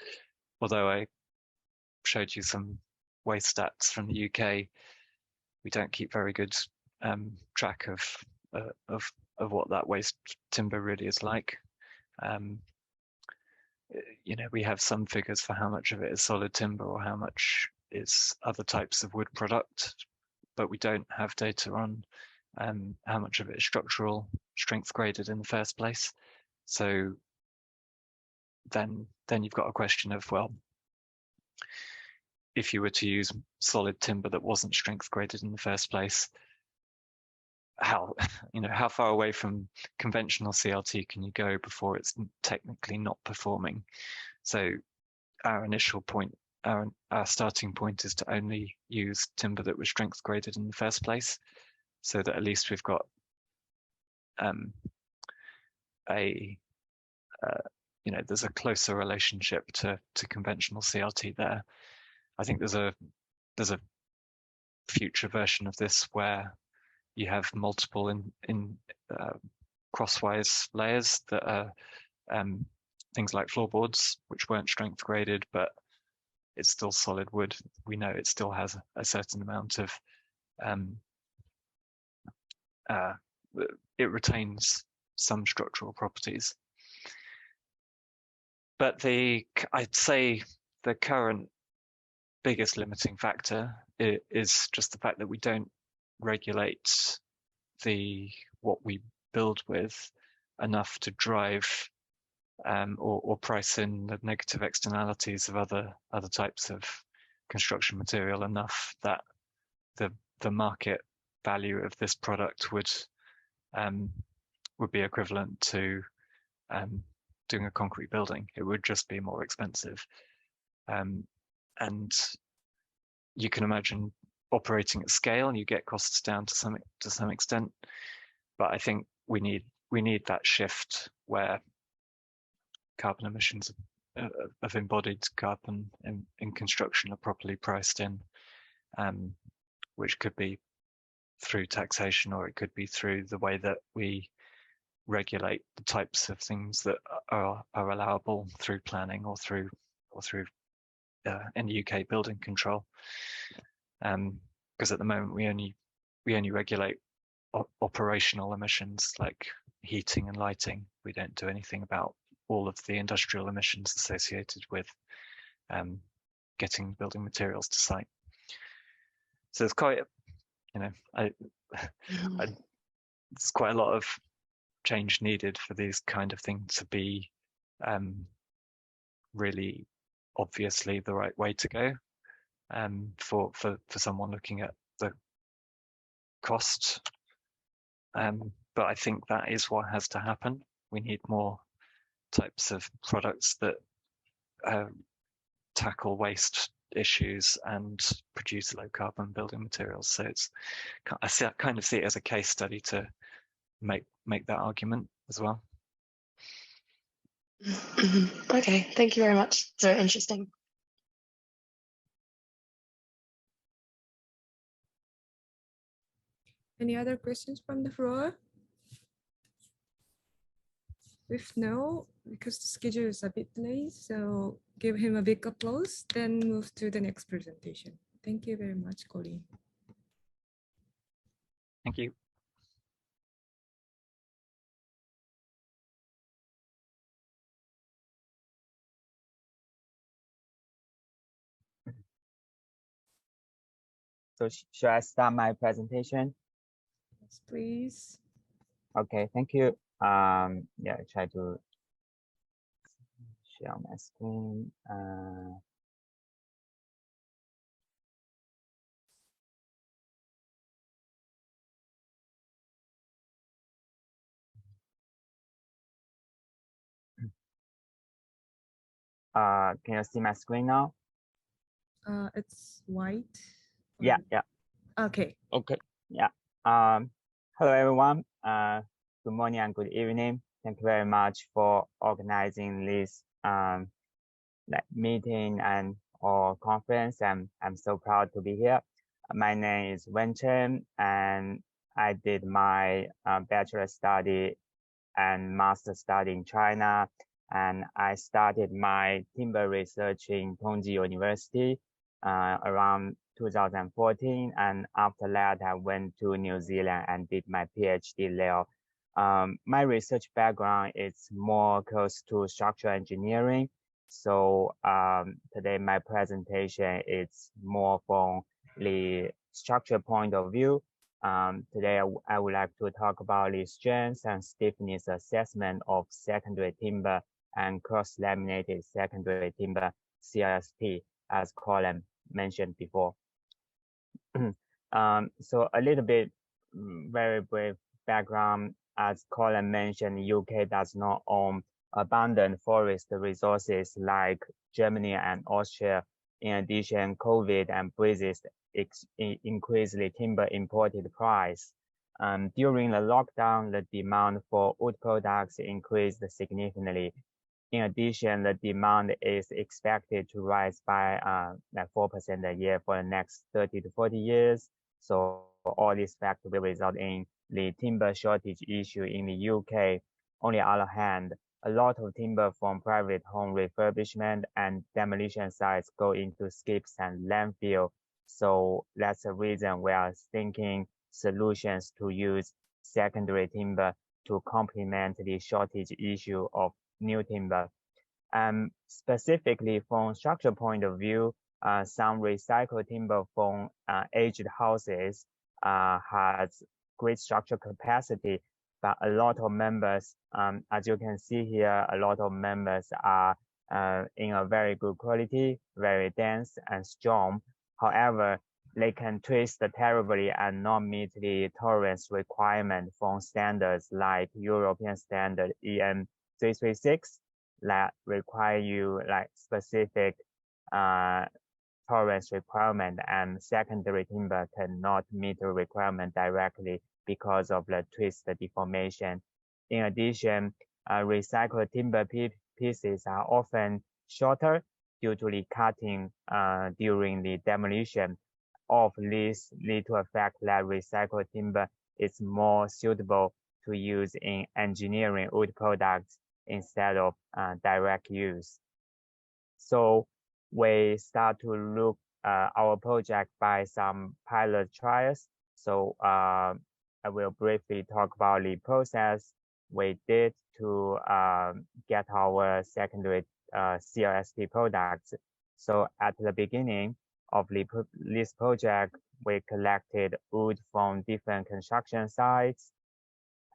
although I showed you some waste stats from the UK, we don't keep very good track of what that waste timber really is like. You know, we have some figures for how much of it is solid timber or how much is other types of wood product, but we don't have data on how much of it is structural strength graded in the first place. So then you've got a question of, well, if you were to use solid timber that wasn't strength graded in the first place, how far away from conventional CLT can you go before it's technically not performing? So our initial point, our starting point is to only use timber that was strength graded in the first place, so that at least we've got there's a closer relationship to conventional CLT there. I think there's a future version of this where you have multiple in crosswise layers that are things like floorboards, which weren't strength graded, but it's still solid wood. We know it still has a certain amount of it retains some structural properties. But I'd say the current biggest limiting factor is just the fact that we don't regulate what we build with enough to drive or price in the negative externalities of other types of construction material enough that the market value of this product would be equivalent to doing a concrete building. It would just be more expensive, and you can imagine operating at scale and you get costs down to some extent, but I think we need that shift where carbon emissions of embodied carbon in construction are properly priced in, which could be through taxation, or it could be through the way that we regulate the types of things that are allowable through planning or through in the UK building control. Because at the moment we only regulate operational emissions like heating and lighting. We don't do anything about all of the industrial emissions associated with getting building materials to site. So it's quite, there's quite a lot of change needed for these kind of things to be really obviously the right way to go for someone looking at the cost. But I think that is what has to happen. We need more types of products that tackle waste issues and produce low carbon building materials. So I kind of see it as a case study to make that argument as well. Okay, thank you very much. It's very interesting. Any other questions from the floor? If no, because the schedule is a bit late, so give him a big applause, then move to the next presentation. Thank you very much, Colleen. Thank you. So should I start my presentation? Yes, please. Okay, thank you. Yeah, I try to share my screen. Can you see my screen now? It's white. Yeah, yeah. Okay. Okay. Yeah. Hello everyone. good morning and good evening. Thank you very much for organizing this meeting and or conference. I'm so proud to be here. My name is Wen Chen, and I did my bachelor study and master study in China. And I started my timber research in Tongji University around 2014. And after that, I went to New Zealand and did my PhD there. My research background is more close to structural engineering. So today my presentation is more from the structure point of view. Today I would like to talk about the strength and stiffness assessment of secondary timber and cross-laminated secondary timber CRST, as Colin mentioned before. So a little bit, very brief background. As Colin mentioned, UK does not own abundant forest resources like Germany and Austria. In addition, COVID and Brexit increased the timber imported price. During the lockdown, the demand for wood products increased significantly. In addition, the demand is expected to rise by like 4% a year for the next 30 to 40 years. So all these factors will result in the timber shortage issue in the UK. On the other hand, a lot of timber from private home refurbishment and demolition sites go into skips and landfill. So that's the reason we are thinking solutions to use secondary timber to complement the shortage issue of new timber. Specifically from structural point of view, some recycled timber from aged houses has great structural capacity, but a lot of members, as you can see here, a lot of members are in a very good quality, very dense and strong. However, they can twist terribly and not meet the tolerance requirement from standards like European standard EN 336 that require you like specific tolerance requirement, and secondary timber cannot meet the requirement directly because of the twist deformation. In addition, recycled timber pieces are often shorter due to the cutting during the demolition. Of this lead to a fact that recycled timber is more suitable to use in engineering wood products instead of direct use. So we start to look our project by some pilot trials. So I will briefly talk about the process we did to get our secondary CRST products. So at the beginning of this project, we collected wood from different construction sites,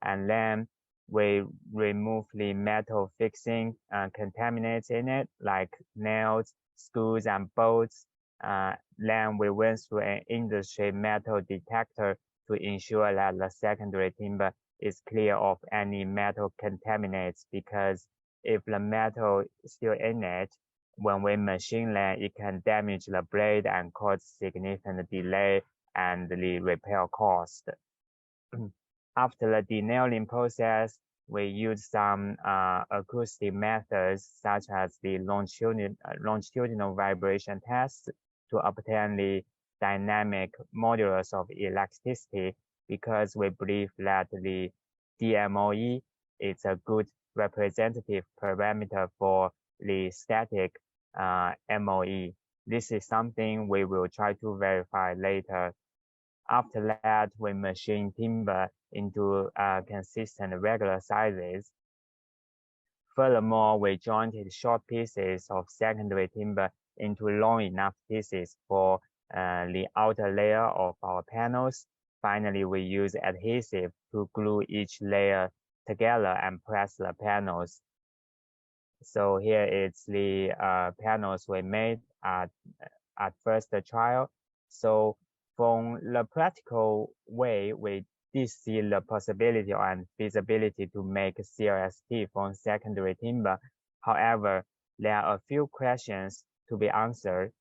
and then we remove the metal fixing contaminants in it, like nails, screws, and bolts. Then we went through an industry metal detector to ensure that the secondary timber is clear of any metal contaminants, because if the metal is still in it, when we machine them, it can damage the blade and cause significant delay and the repair cost. After the denailing process, we use some acoustic methods such as the longitudinal vibration test to obtain the dynamic modulus of elasticity, because we believe that the DMOE is a good representative parameter for the static MOE. This is something we will try to verify later. After that, we machine timber into consistent regular sizes. Furthermore, we jointed short pieces of secondary timber into long enough pieces for the outer layer of our panels. Finally, we use adhesive to glue each layer together and press the panels. So here is the panels we made at first trial. So from the practical way, we did see the possibility and feasibility to make CRST from secondary timber. However, there are a few questions to be answered.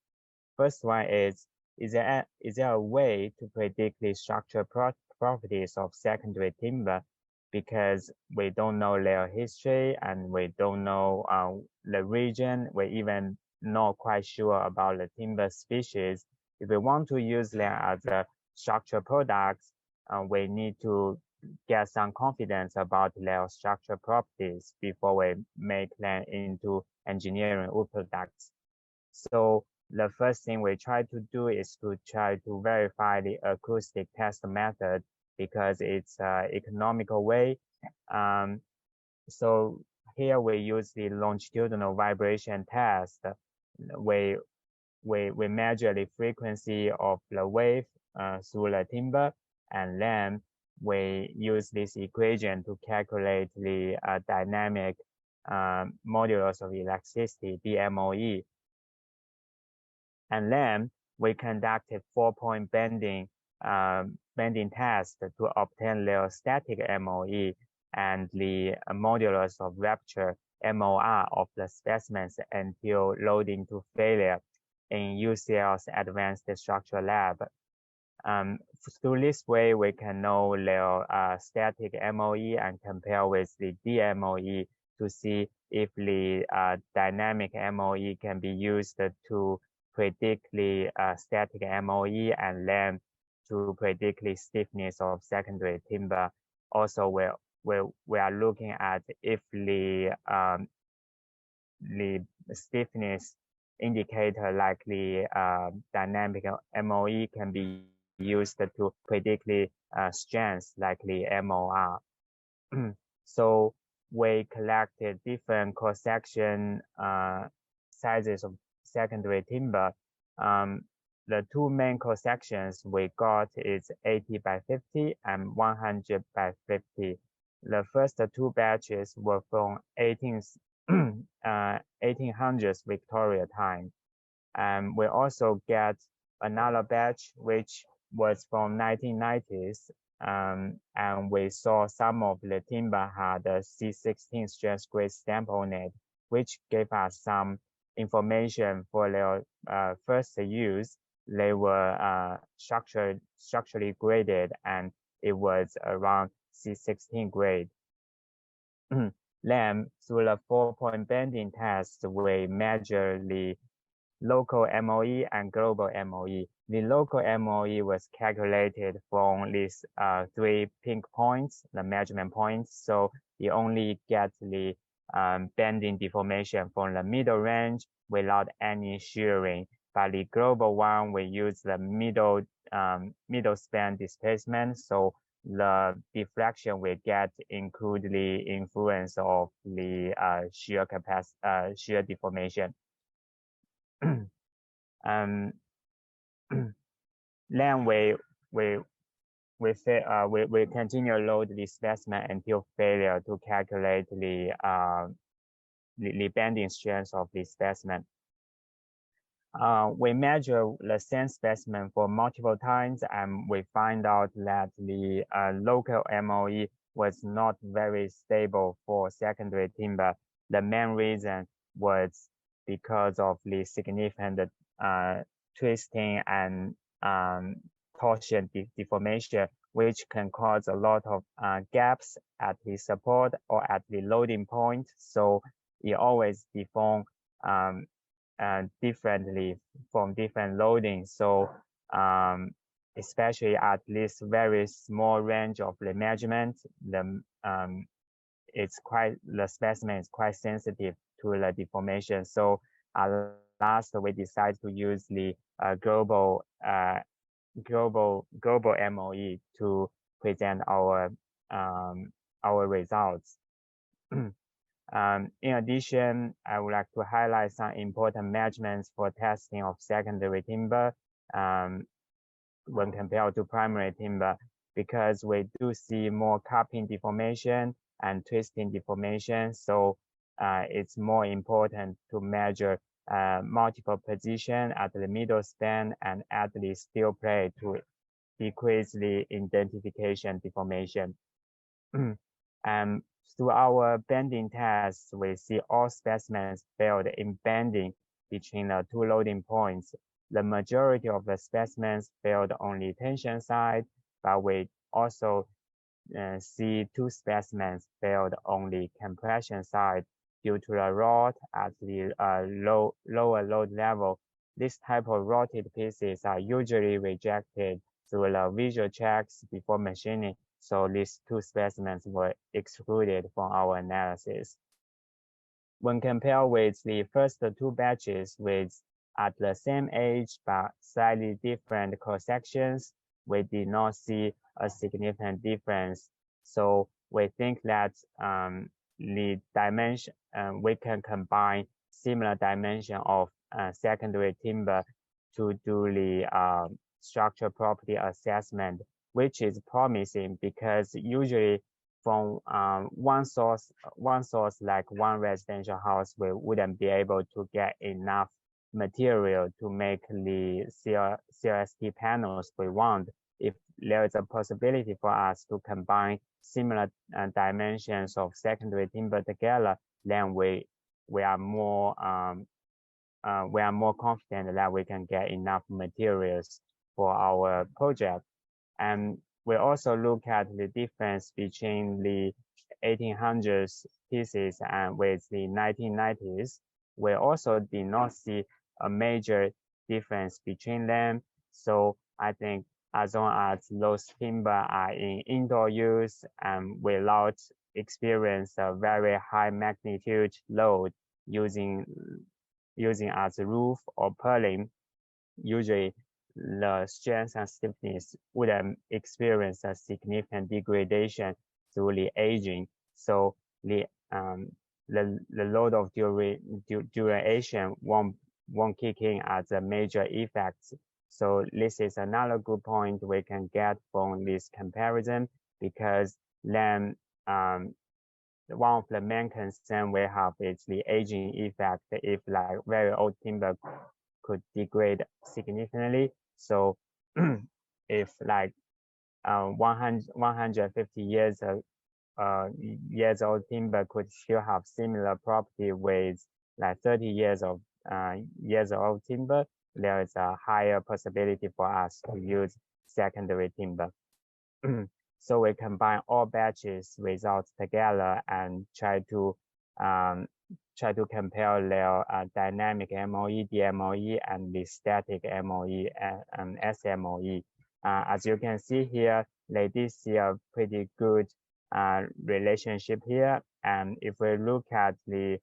First one is there a way to predict the structural properties of secondary timber because we don't know their history and we don't know the region. We're even not quite sure about the timber species. If we want to use them as a structural products, we need to get some confidence about their structural properties before we make them into engineering wood products. So the first thing we try to do is to try to verify the acoustic test method because it's an economical way. So here we use the longitudinal vibration test. We measure the frequency of the wave through the timber, and then we use this equation to calculate the dynamic modulus of elasticity, DMOE. And then we conducted 4-point bending test to obtain the static MOE and the modulus of rupture, MOR, of the specimens until loading to failure in UCL's Advanced Structural Lab. Through this way, we can know their static MOE and compare with the DMOE to see if the dynamic MOE can be used to predict the static MOE and then to predict the stiffness of secondary timber. Also, we are looking at if the stiffness indicator like the dynamic MOE can be used to predict the strength like the MOR. So we collected different cross-section sizes of secondary timber. The two main cross-sections we got is 80 by 50 and 100 by 50. The first two batches were from 1800s Victoria time. We also get another batch which was from 1990s, and we saw some of the timber had a C16 stress grade stamp on it, which gave us some information for their first use. They were structurally graded, and it was around C16 grade. Then, through the 4-point bending test, we measure the local MOE and global MOE. The local MOE was calculated from these 3 pink points, the measurement points. So you only get the bending deformation from the middle range without any shearing. But the global one, we use the middle span displacement. So the deflection we get include the influence of the shear deformation. Then we continue load the specimen until failure to calculate the bending strength of the specimen. We measure the same specimen for multiple times, and we find out that the local MOE was not very stable for secondary timber. The main reason was because of the significant twisting and torsion deformation, which can cause a lot of gaps at the support or at the loading point. So it always deform differently from different loadings. So especially at this very small range of the measurement, the specimen is quite sensitive to the deformation. So at last, we decided to use the global MOE to present our results. In addition, I would like to highlight some important measurements for testing of secondary timber when compared to primary timber, because we do see more cupping deformation and twisting deformation. So it's more important to measure multiple position at the middle span and at the steel plate to decrease the indentification deformation. Through our bending tests, we see all specimens failed in bending between the 2 loading points. The majority of the specimens failed on the tension side, but we also see two specimens failed on the compression side due to the rot at the lower load level. This type of rotted pieces are usually rejected through the visual checks before machining, so these two specimens were excluded from our analysis. When compared with the first two batches with at the same age but slightly different cross-sections, we did not see a significant difference. So we think that the dimension, we can combine similar dimension of secondary timber to do the structural property assessment, which is promising because usually from one source like one residential house, we wouldn't be able to get enough material to make the CLST panels we want. If there is a possibility for us to combine similar dimensions of secondary timber together, then we are more confident that we can get enough materials for our project. And we also look at the difference between the 1800s pieces and with the 1990s. We also did not see a major difference between them. So I think as long as those timber are in indoor use and without experience a very high magnitude load using as a roof or purlin, usually the strength and stiffness wouldn't experience a significant degradation through the aging. So the load of duration won't kick in as a major effect. So this is another good point we can get from this comparison, because then one of the main concern we have is the aging effect. If like very old timber could degrade significantly. So if like 150 years old timber could still have similar property with like 30 years old timber, there is a higher possibility for us to use secondary timber. So we combine all batches results together and try to compare their dynamic MOE, DMOE, and the static MOE and SMOE. As you can see here, they did see a pretty good relationship here. And if we look at the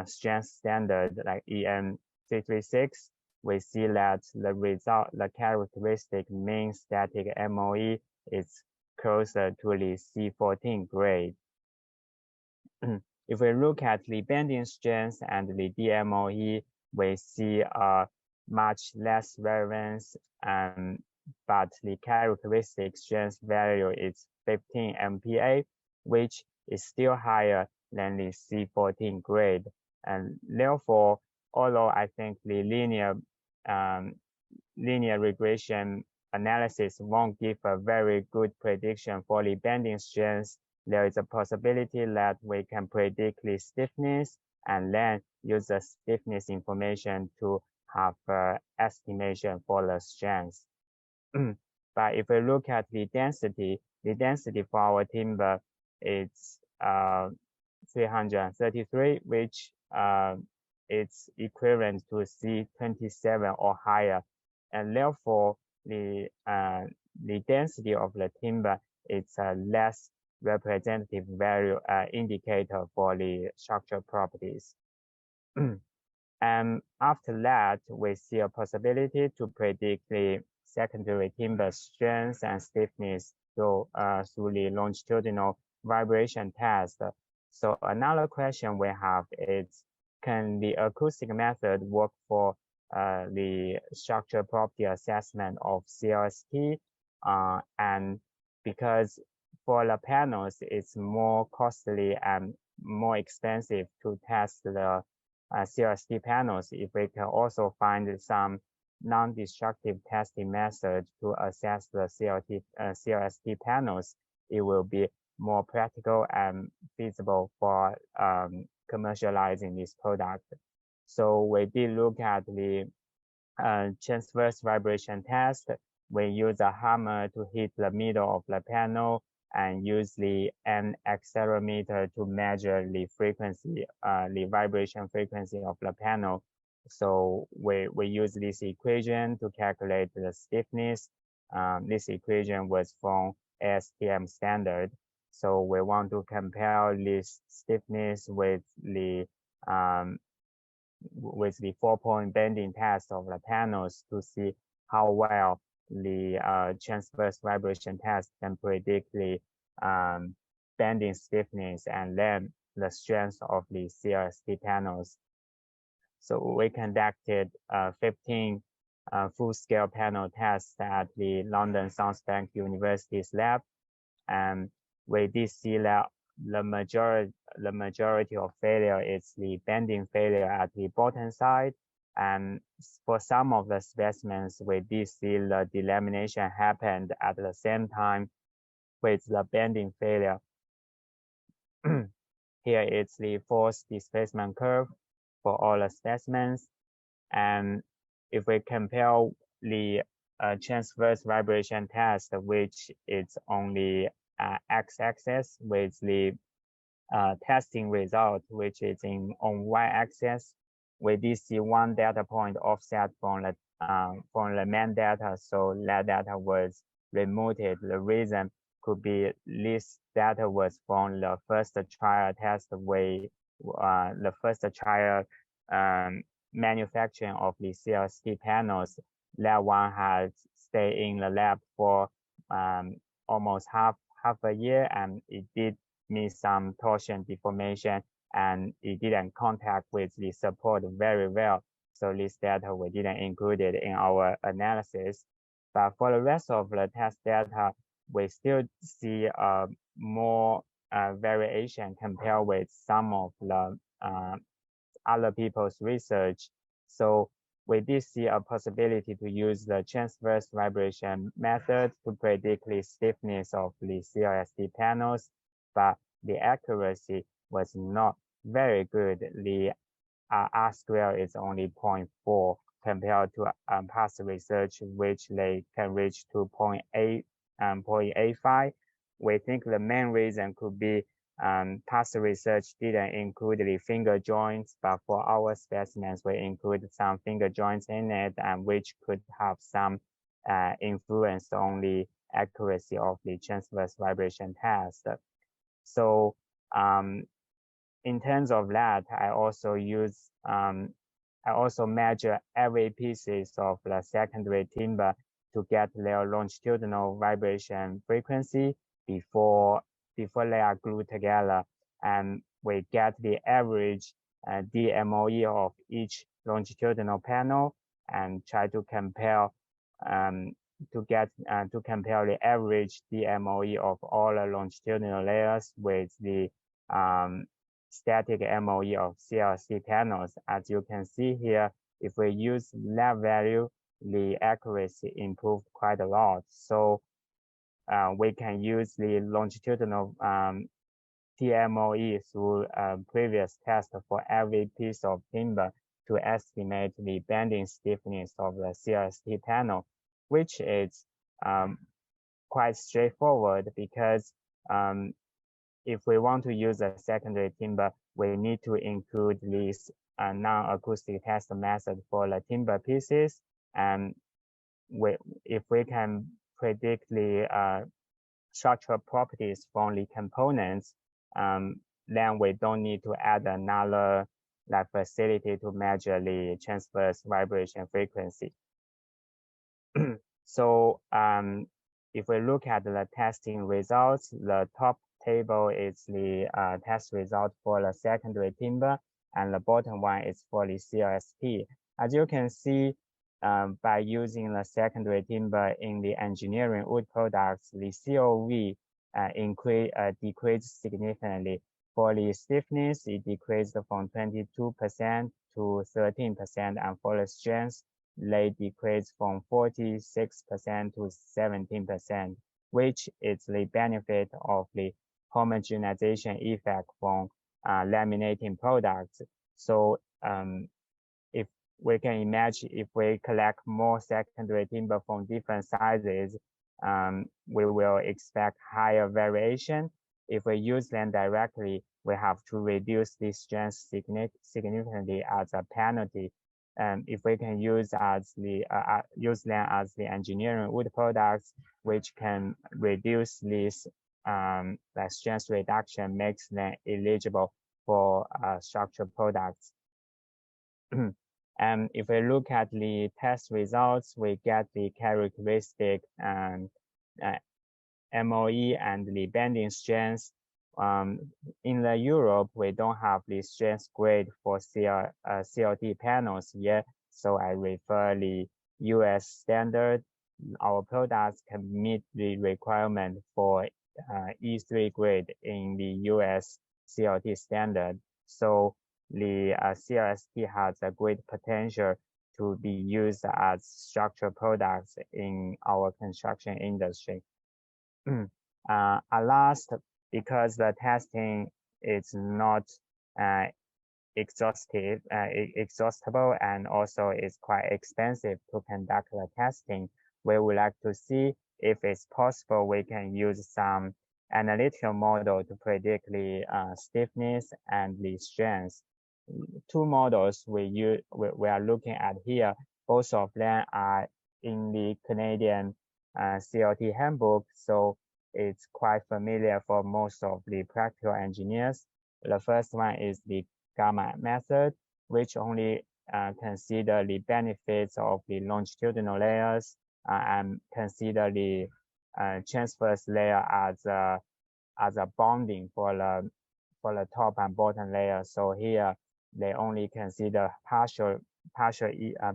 strength standard like EN 336, we see that the characteristic mean static MOE is closer to the C14 grade. If we look at the bending strength and the DMOE, we see a much less variance, but the characteristic strength value is 15 MPa, which is still higher than the C14 grade. And therefore, although I think the linear regression analysis won't give a very good prediction for the bending strength, there is a possibility that we can predict the stiffness and then use the stiffness information to have estimation for the strength. But if we look at the density for our timber is 333, which it's equivalent to C27 or higher, and therefore the density of the timber is a less representative value indicator for the structural properties. And after that, we see a possibility to predict the secondary timber strength and stiffness through the longitudinal vibration test. So another question we have is, can the acoustic method work for the structural property assessment of CLST? And because for the panels, it's more costly and more expensive to test the CLST panels. If we can also find some non-destructive testing method to assess the CLST panels, it will be more practical and feasible for commercializing this product. So we did look at the transverse vibration test. We use a hammer to hit the middle of the panel and use the N accelerometer to measure the frequency, the vibration frequency of the panel. So we use this equation to calculate the stiffness. This equation was from ASTM standard. So we want to compare this stiffness with the 4-point bending test of the panels to see how well the transverse vibration test can predict the bending stiffness and then the strength of the CRST panels. So we conducted 15 full-scale panel tests at the London South Bank University's lab, and we did see that the majority of failure is the bending failure at the bottom side. And for some of the specimens, we did see the delamination happened at the same time with the bending failure. Here is the force displacement curve for all the specimens. And if we compare the transverse vibration test, which is on the x-axis, with the testing result, which is on y-axis, we did see one data point offset from the main data, so that data was removed. The reason could be this data was from the first trial test the first trial manufacturing of the CRST panels. That one has stayed in the lab for almost half a year, and it did meet some torsion deformation, and it didn't contact with the support very well. So this data we didn't include it in our analysis. But for the rest of the test data, we still see more variation compared with some of the other people's research. So we did see a possibility to use the transverse vibration method to predict the stiffness of the CRST panels, but the accuracy was not very good. The R square is only 0.4 compared to past research, which they can reach to 0.85. We think the main reason could be past research didn't include the finger joints, but for our specimens, we include some finger joints in it, and which could have some influence on the accuracy of the transverse vibration test. So in terms of that, I also measure every pieces of the secondary timber to get their longitudinal vibration frequency before they are glued together, and we get the average DMOE of each longitudinal panel and try to compare compare the average DMOE of all the longitudinal layers with the static MOE of CRST panels. As you can see here, if we use that value, the accuracy improved quite a lot. So we can use the longitudinal TMOE through previous test for every piece of timber to estimate the bending stiffness of the CRST panel, which is quite straightforward because if we want to use a secondary timber, we need to include this non-acoustic test method for the timber pieces. And if we can predict the structural properties from the components, then we don't need to add another facility to measure the transverse vibration frequency. So if we look at the testing results, the top table is the test result for the secondary timber, and the bottom one is for the CRST. As you can see, by using the secondary timber in the engineering wood products, the COV decreased significantly. For the stiffness, it decreased from 22% to 13%, and for the strength, they decreased from 46% to 17%, which is the benefit of the homogenization effect from laminating products. So if we can imagine, if we collect more secondary timber from different sizes, we will expect higher variation. If we use them directly, we have to reduce the strength significantly as a penalty. If we can use them as the engineering wood products, which can reduce this the strength reduction, makes them eligible for structural products. And if we look at the test results, we get the characteristic MOE and the bending strength. In the Europe, we don't have the strength grade for CLT panels yet, so I refer the US standard. Our products can meet the requirement for E3 grade in the US CLT standard. So the CLST has a great potential to be used as structural products in our construction industry. Last, because the testing is not exhaustible and also is quite expensive to conduct the testing, we would like to see if it's possible we can use some analytical model to predict the stiffness and the strength. Two models we are looking at here, both of them are in the Canadian CLT handbook, so it's quite familiar for most of the practical engineers. The first one is the gamma method, which only consider the benefits of the longitudinal layers and consider the transverse layer as a bonding for the top and bottom layer. So here they only consider partial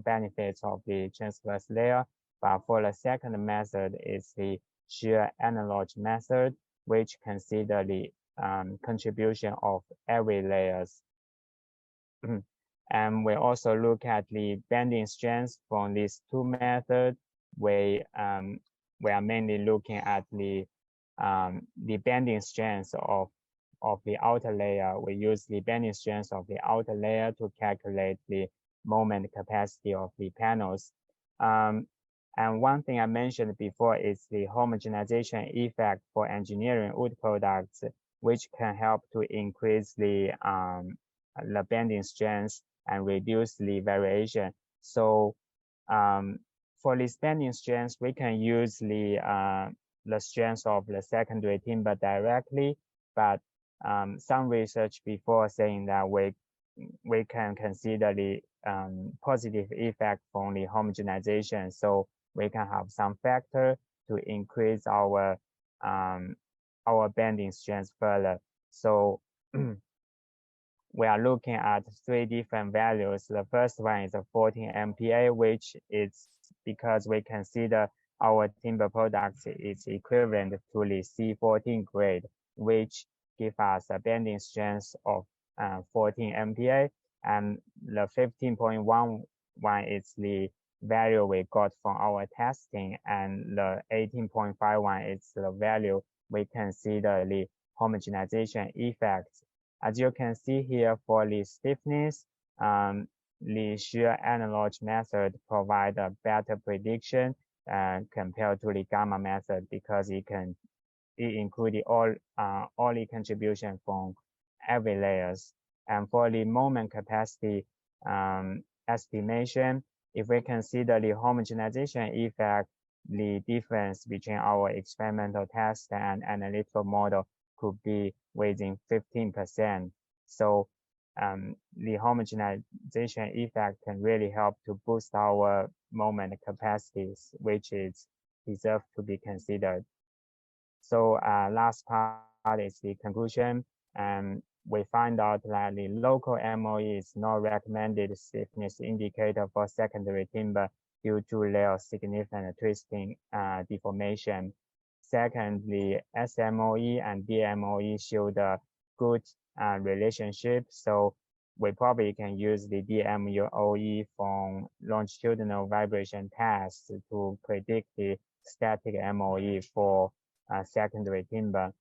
benefits of the transverse layer. But for the second method is the shear analog method, which consider the contribution of every layers. And we also look at the bending strength from these two methods. We are mainly looking at the bending strength of the outer layer. We use the bending strength of the outer layer to calculate the moment capacity of the panels. And one thing I mentioned before is the homogenization effect for engineering wood products, which can help to increase the bending strength and reduce the variation. So for this bending strength, we can use the strength of the secondary timber directly, but some research before saying that we can consider the positive effect from the homogenization. So we can have some factor to increase our bending strength further. So we are looking at 3 different values. The first one is a 14 MPa, which is because we consider our timber products is equivalent to the C14 grade, which give us a bending strength of 14 MPa, and the 15.11 is the value we got from our testing, and the 18.51 is the value we consider the homogenization effect. As you can see here, for the stiffness, the shear analog method provide a better prediction compared to the gamma method, because it includes all the contribution from every layers. And for the moment capacity estimation, if we consider the homogenization effect, the difference between our experimental test and analytical model could be within 15%. So the homogenization effect can really help to boost our moment capacities, which is deserve to be considered. So last part is the conclusion. We find out that the local MOE is not recommended stiffness indicator for secondary timber due to their significant twisting deformation. Second, the SMOE and DMOE show the good relationship. So we probably can use the DMOE from longitudinal vibration tests to predict the static MOE for secondary timber.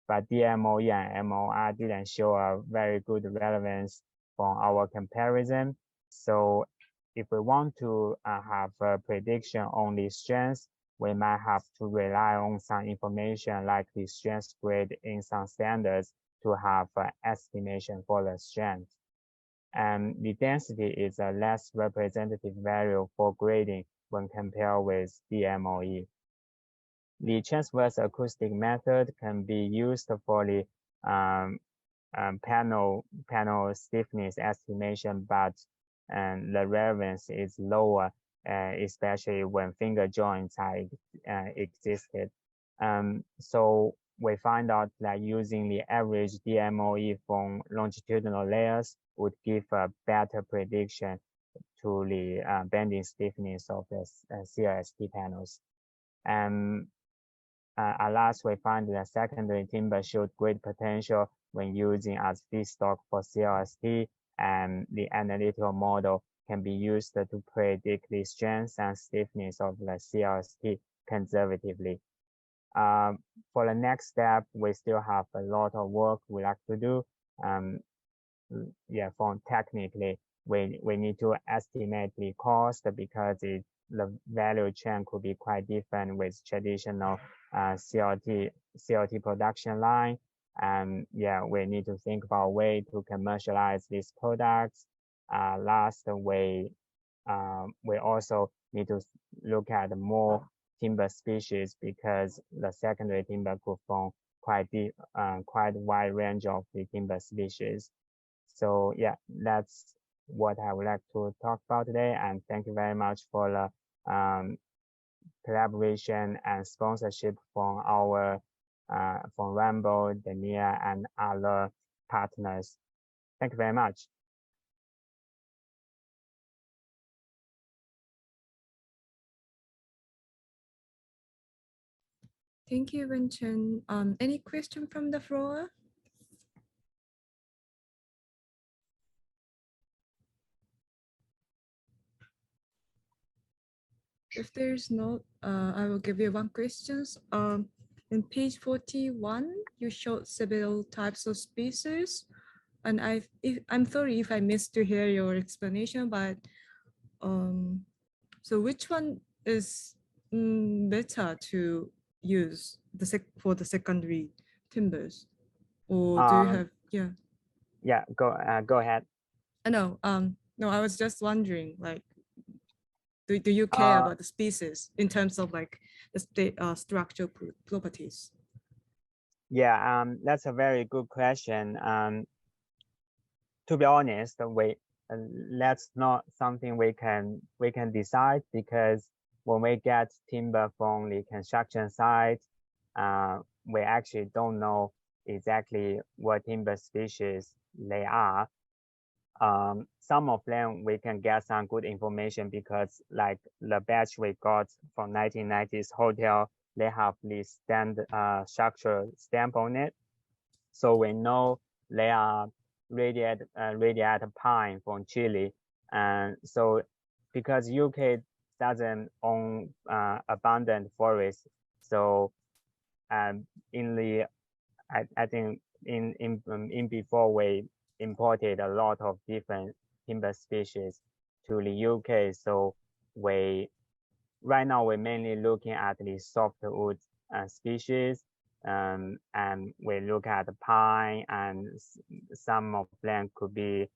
But DMOE and MOR didn't show a very good relevance from our comparison. So if we want to have a prediction on the strength, we might have to rely on some information like the strength grade in some standards to have an estimation for the strength. And the density is a less representative value for grading when compared with DMOE. The transverse acoustic method can be used for the panel stiffness estimation, but the relevance is lower, especially when finger joints are existed. So we find out that using the average DMOE from longitudinal layers would give a better prediction to the bending stiffness of the CLST panels. At last, we find that secondary timber showed great potential when using as feedstock for CLST, and the analytical model can be used to predict the strength and stiffness of the CLST conservatively. For the next step, we still have a lot of work we like to do. From technically, we need to estimate the cost because the value chain could be quite different with traditional CLT production line. And we need to think about a way to commercialize these products. Last, we also need to look at more timber species because the secondary timber could form quite wide range of the timber species. So that's what I would like to talk about today. And thank you very much for the collaboration and sponsorship from our from Rambo, Dania, and other partners. Thank you very much. Thank you, Wenchen. Any question from the floor? If there's no, I will give you one question. In page 41, you showed several types of species. And I'm sorry if I missed to hear your explanation, but so which one is better to use for the secondary timbers? Or do you have, Go ahead. No, I was just wondering, like, do you care about the species in terms of like the structural properties? That's a very good question. To be honest, that's not something we can decide because when we get timber from the construction site, we actually don't know exactly what timber species they are. Some of them we can get some good information because like the batch we got from 1990s hotel, they have the structural stamp on it. So we know they are radiata pine from Chile. And so because UK doesn't own abundant forest, so in the I think in before we imported a lot of different timber species to the UK. So right now we're mainly looking at the softwood species, and we look at the pine, and some of them could be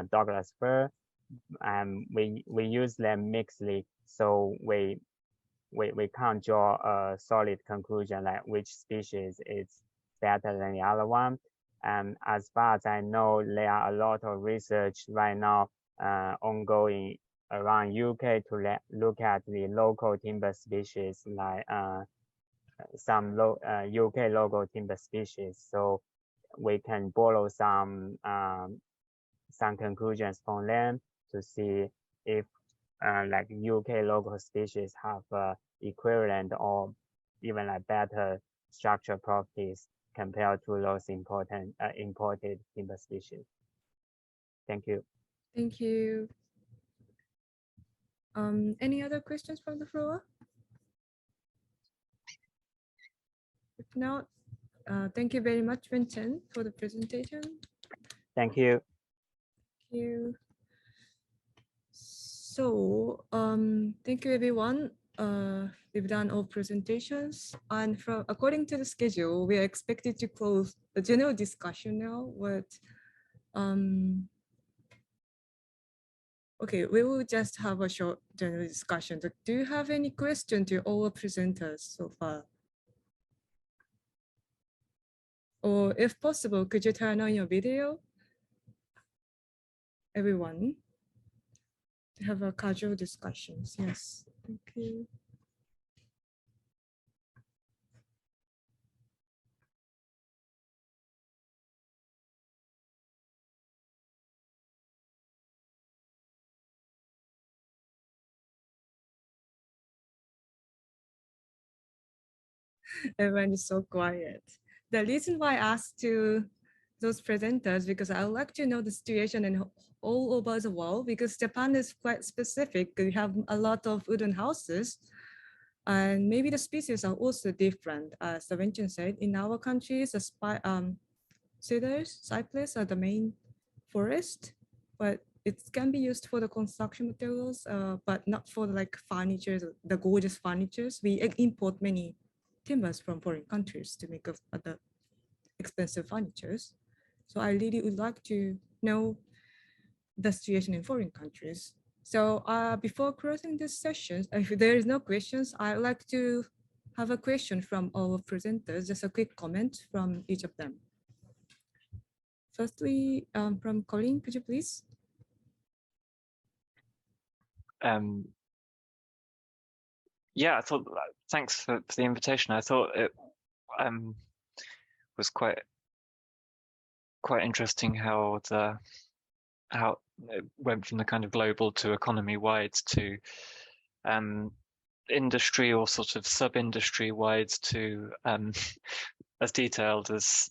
Douglas fir, and we use them mixedly. So we can't draw a solid conclusion like which species is better than the other one. And as far as I know, there are a lot of research right now ongoing around UK to look at the local timber species, like some UK local timber species. So we can borrow some conclusions from them to see if like UK local species have equivalent or even like better structural properties compared to those imported timber species. Thank you. Thank you. Any other questions from the floor? If not, thank you very much, Wenchen, for the presentation. Thank you. Thank you. So, thank you, everyone. we've done all presentations, and according to the schedule, we are expected to close the general discussion now. Okay, we will just have a short general discussion. Do you have any question to all our presenters so far? Or if possible, could you turn on your video? Everyone, to have a casual discussions. Yes, thank you. Everyone is so quiet. The reason why I asked to those presenters, because I would like to know the situation in all over the world, because Japan is quite specific. We have a lot of wooden houses, and maybe the species are also different. As the Vincent said, in our countries, the cedars, cypress are the main forest, but it can be used for the construction materials, but not for like furniture, the gorgeous furnitures. We import many timbers from foreign countries to make other expensive furnitures. So I really would like to know the situation in foreign countries. So before closing this session, if there is no questions, I'd like to have a question from all presenters, just a quick comment from each of them. Firstly, from Colleen, could you please? Yeah, I thought, thanks for the invitation. I thought it was quite interesting how it went from the kind of global to economy wide to industry or sort of sub-industry wide to as detailed as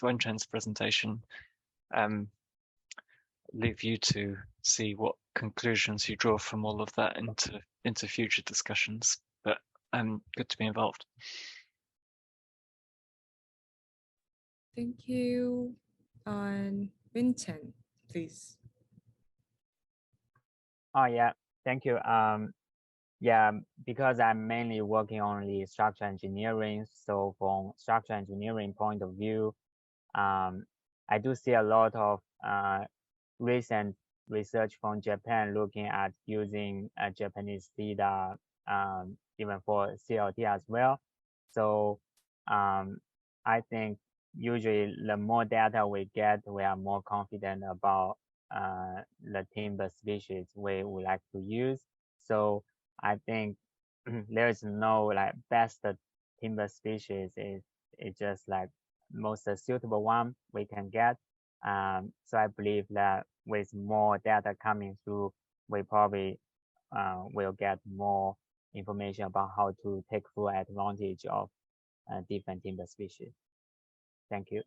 Wenchen's presentation. Leave you to see what conclusions you draw from all of that into future discussions, but good to be involved. Thank you. And Vincent, please. Oh yeah, thank you. Yeah, because I'm mainly working on the structural engineering. So from structural engineering point of view, I do see a lot of recent research from Japan looking at using Japanese data even for CLT as well. So I think usually the more data we get, we are more confident about the timber species we would like to use. So I think there is no like best timber species. It's just like most suitable one we can get. So I believe that with more data coming through, we probably will get more information about how to take full advantage of different timber species. Thank you.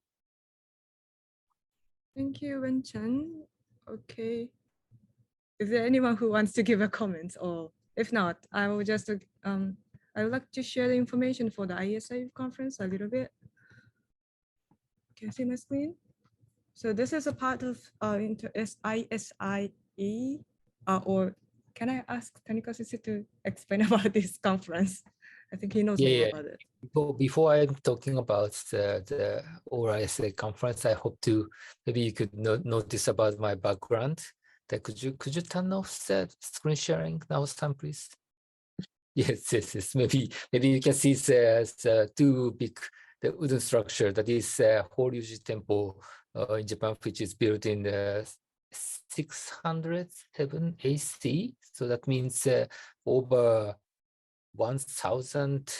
Thank you, Wenchen. Okay. Is there anyone who wants to give a comment? Or if not, I will just, I would like to share the information for the ISI conference a little bit. Can you see my screen? So this is a part of ISIE, or can I ask Tanikawa to explain about this conference? I think he knows more about it. Before I'm talking about the ORISA conference, I hope to maybe you could notice about my background. That could you turn off the screen sharing now, Sam, please? Yes. Maybe you can see the two big the wooden structure that is Horyuji Temple in Japan, which is built in 607 AC. So that means over 1,000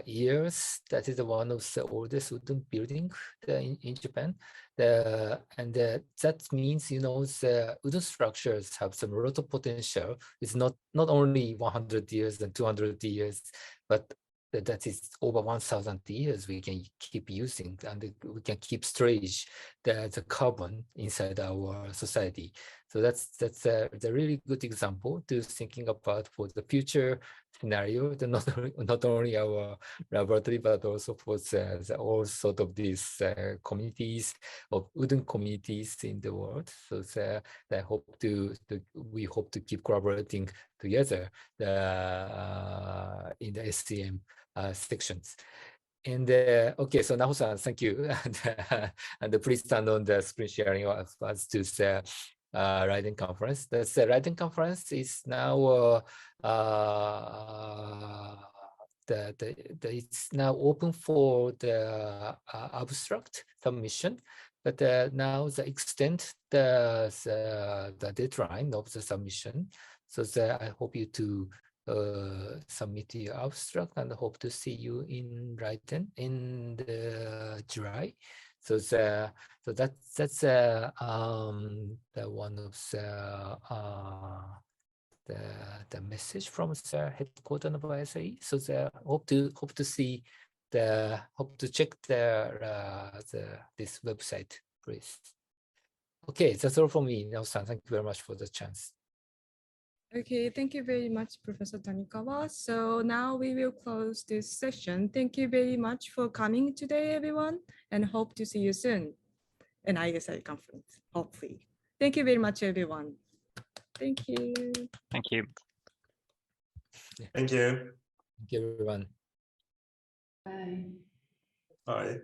years. That is one of the oldest wooden building in Japan. That means, you know, the wooden structures have some lot of potential. It's not only 100 years and 200 years, but that is over 1,000 years we can keep using, and we can keep storage the carbon inside our society. So that's a really good example to thinking about for the future scenario, not only our laboratory, but also for all sort of these communities of wooden communities in the world. So we hope to keep collaborating together in the SEM sections. And okay, so Naho-san, thank you. And please turn on the screen sharing as to the writing conference. The writing conference is now it's now open for the abstract submission, but now the extent the deadline of the submission. So I hope you to submit your abstract and hope to see you in writing in July. So that's the one of the message from the headquarters of ISAE. So hope to see hope to check this website, please. Okay, that's all from me. Now-san, thank you very much for the chance. Okay, thank you very much, Professor Tanikawa. So now we will close this session. Thank you very much for coming today, everyone, and hope to see you soon in ISI conference, hopefully. Thank you very much, everyone. Thank you. Thank you. Thank you. Thank you, everyone. Bye. Bye.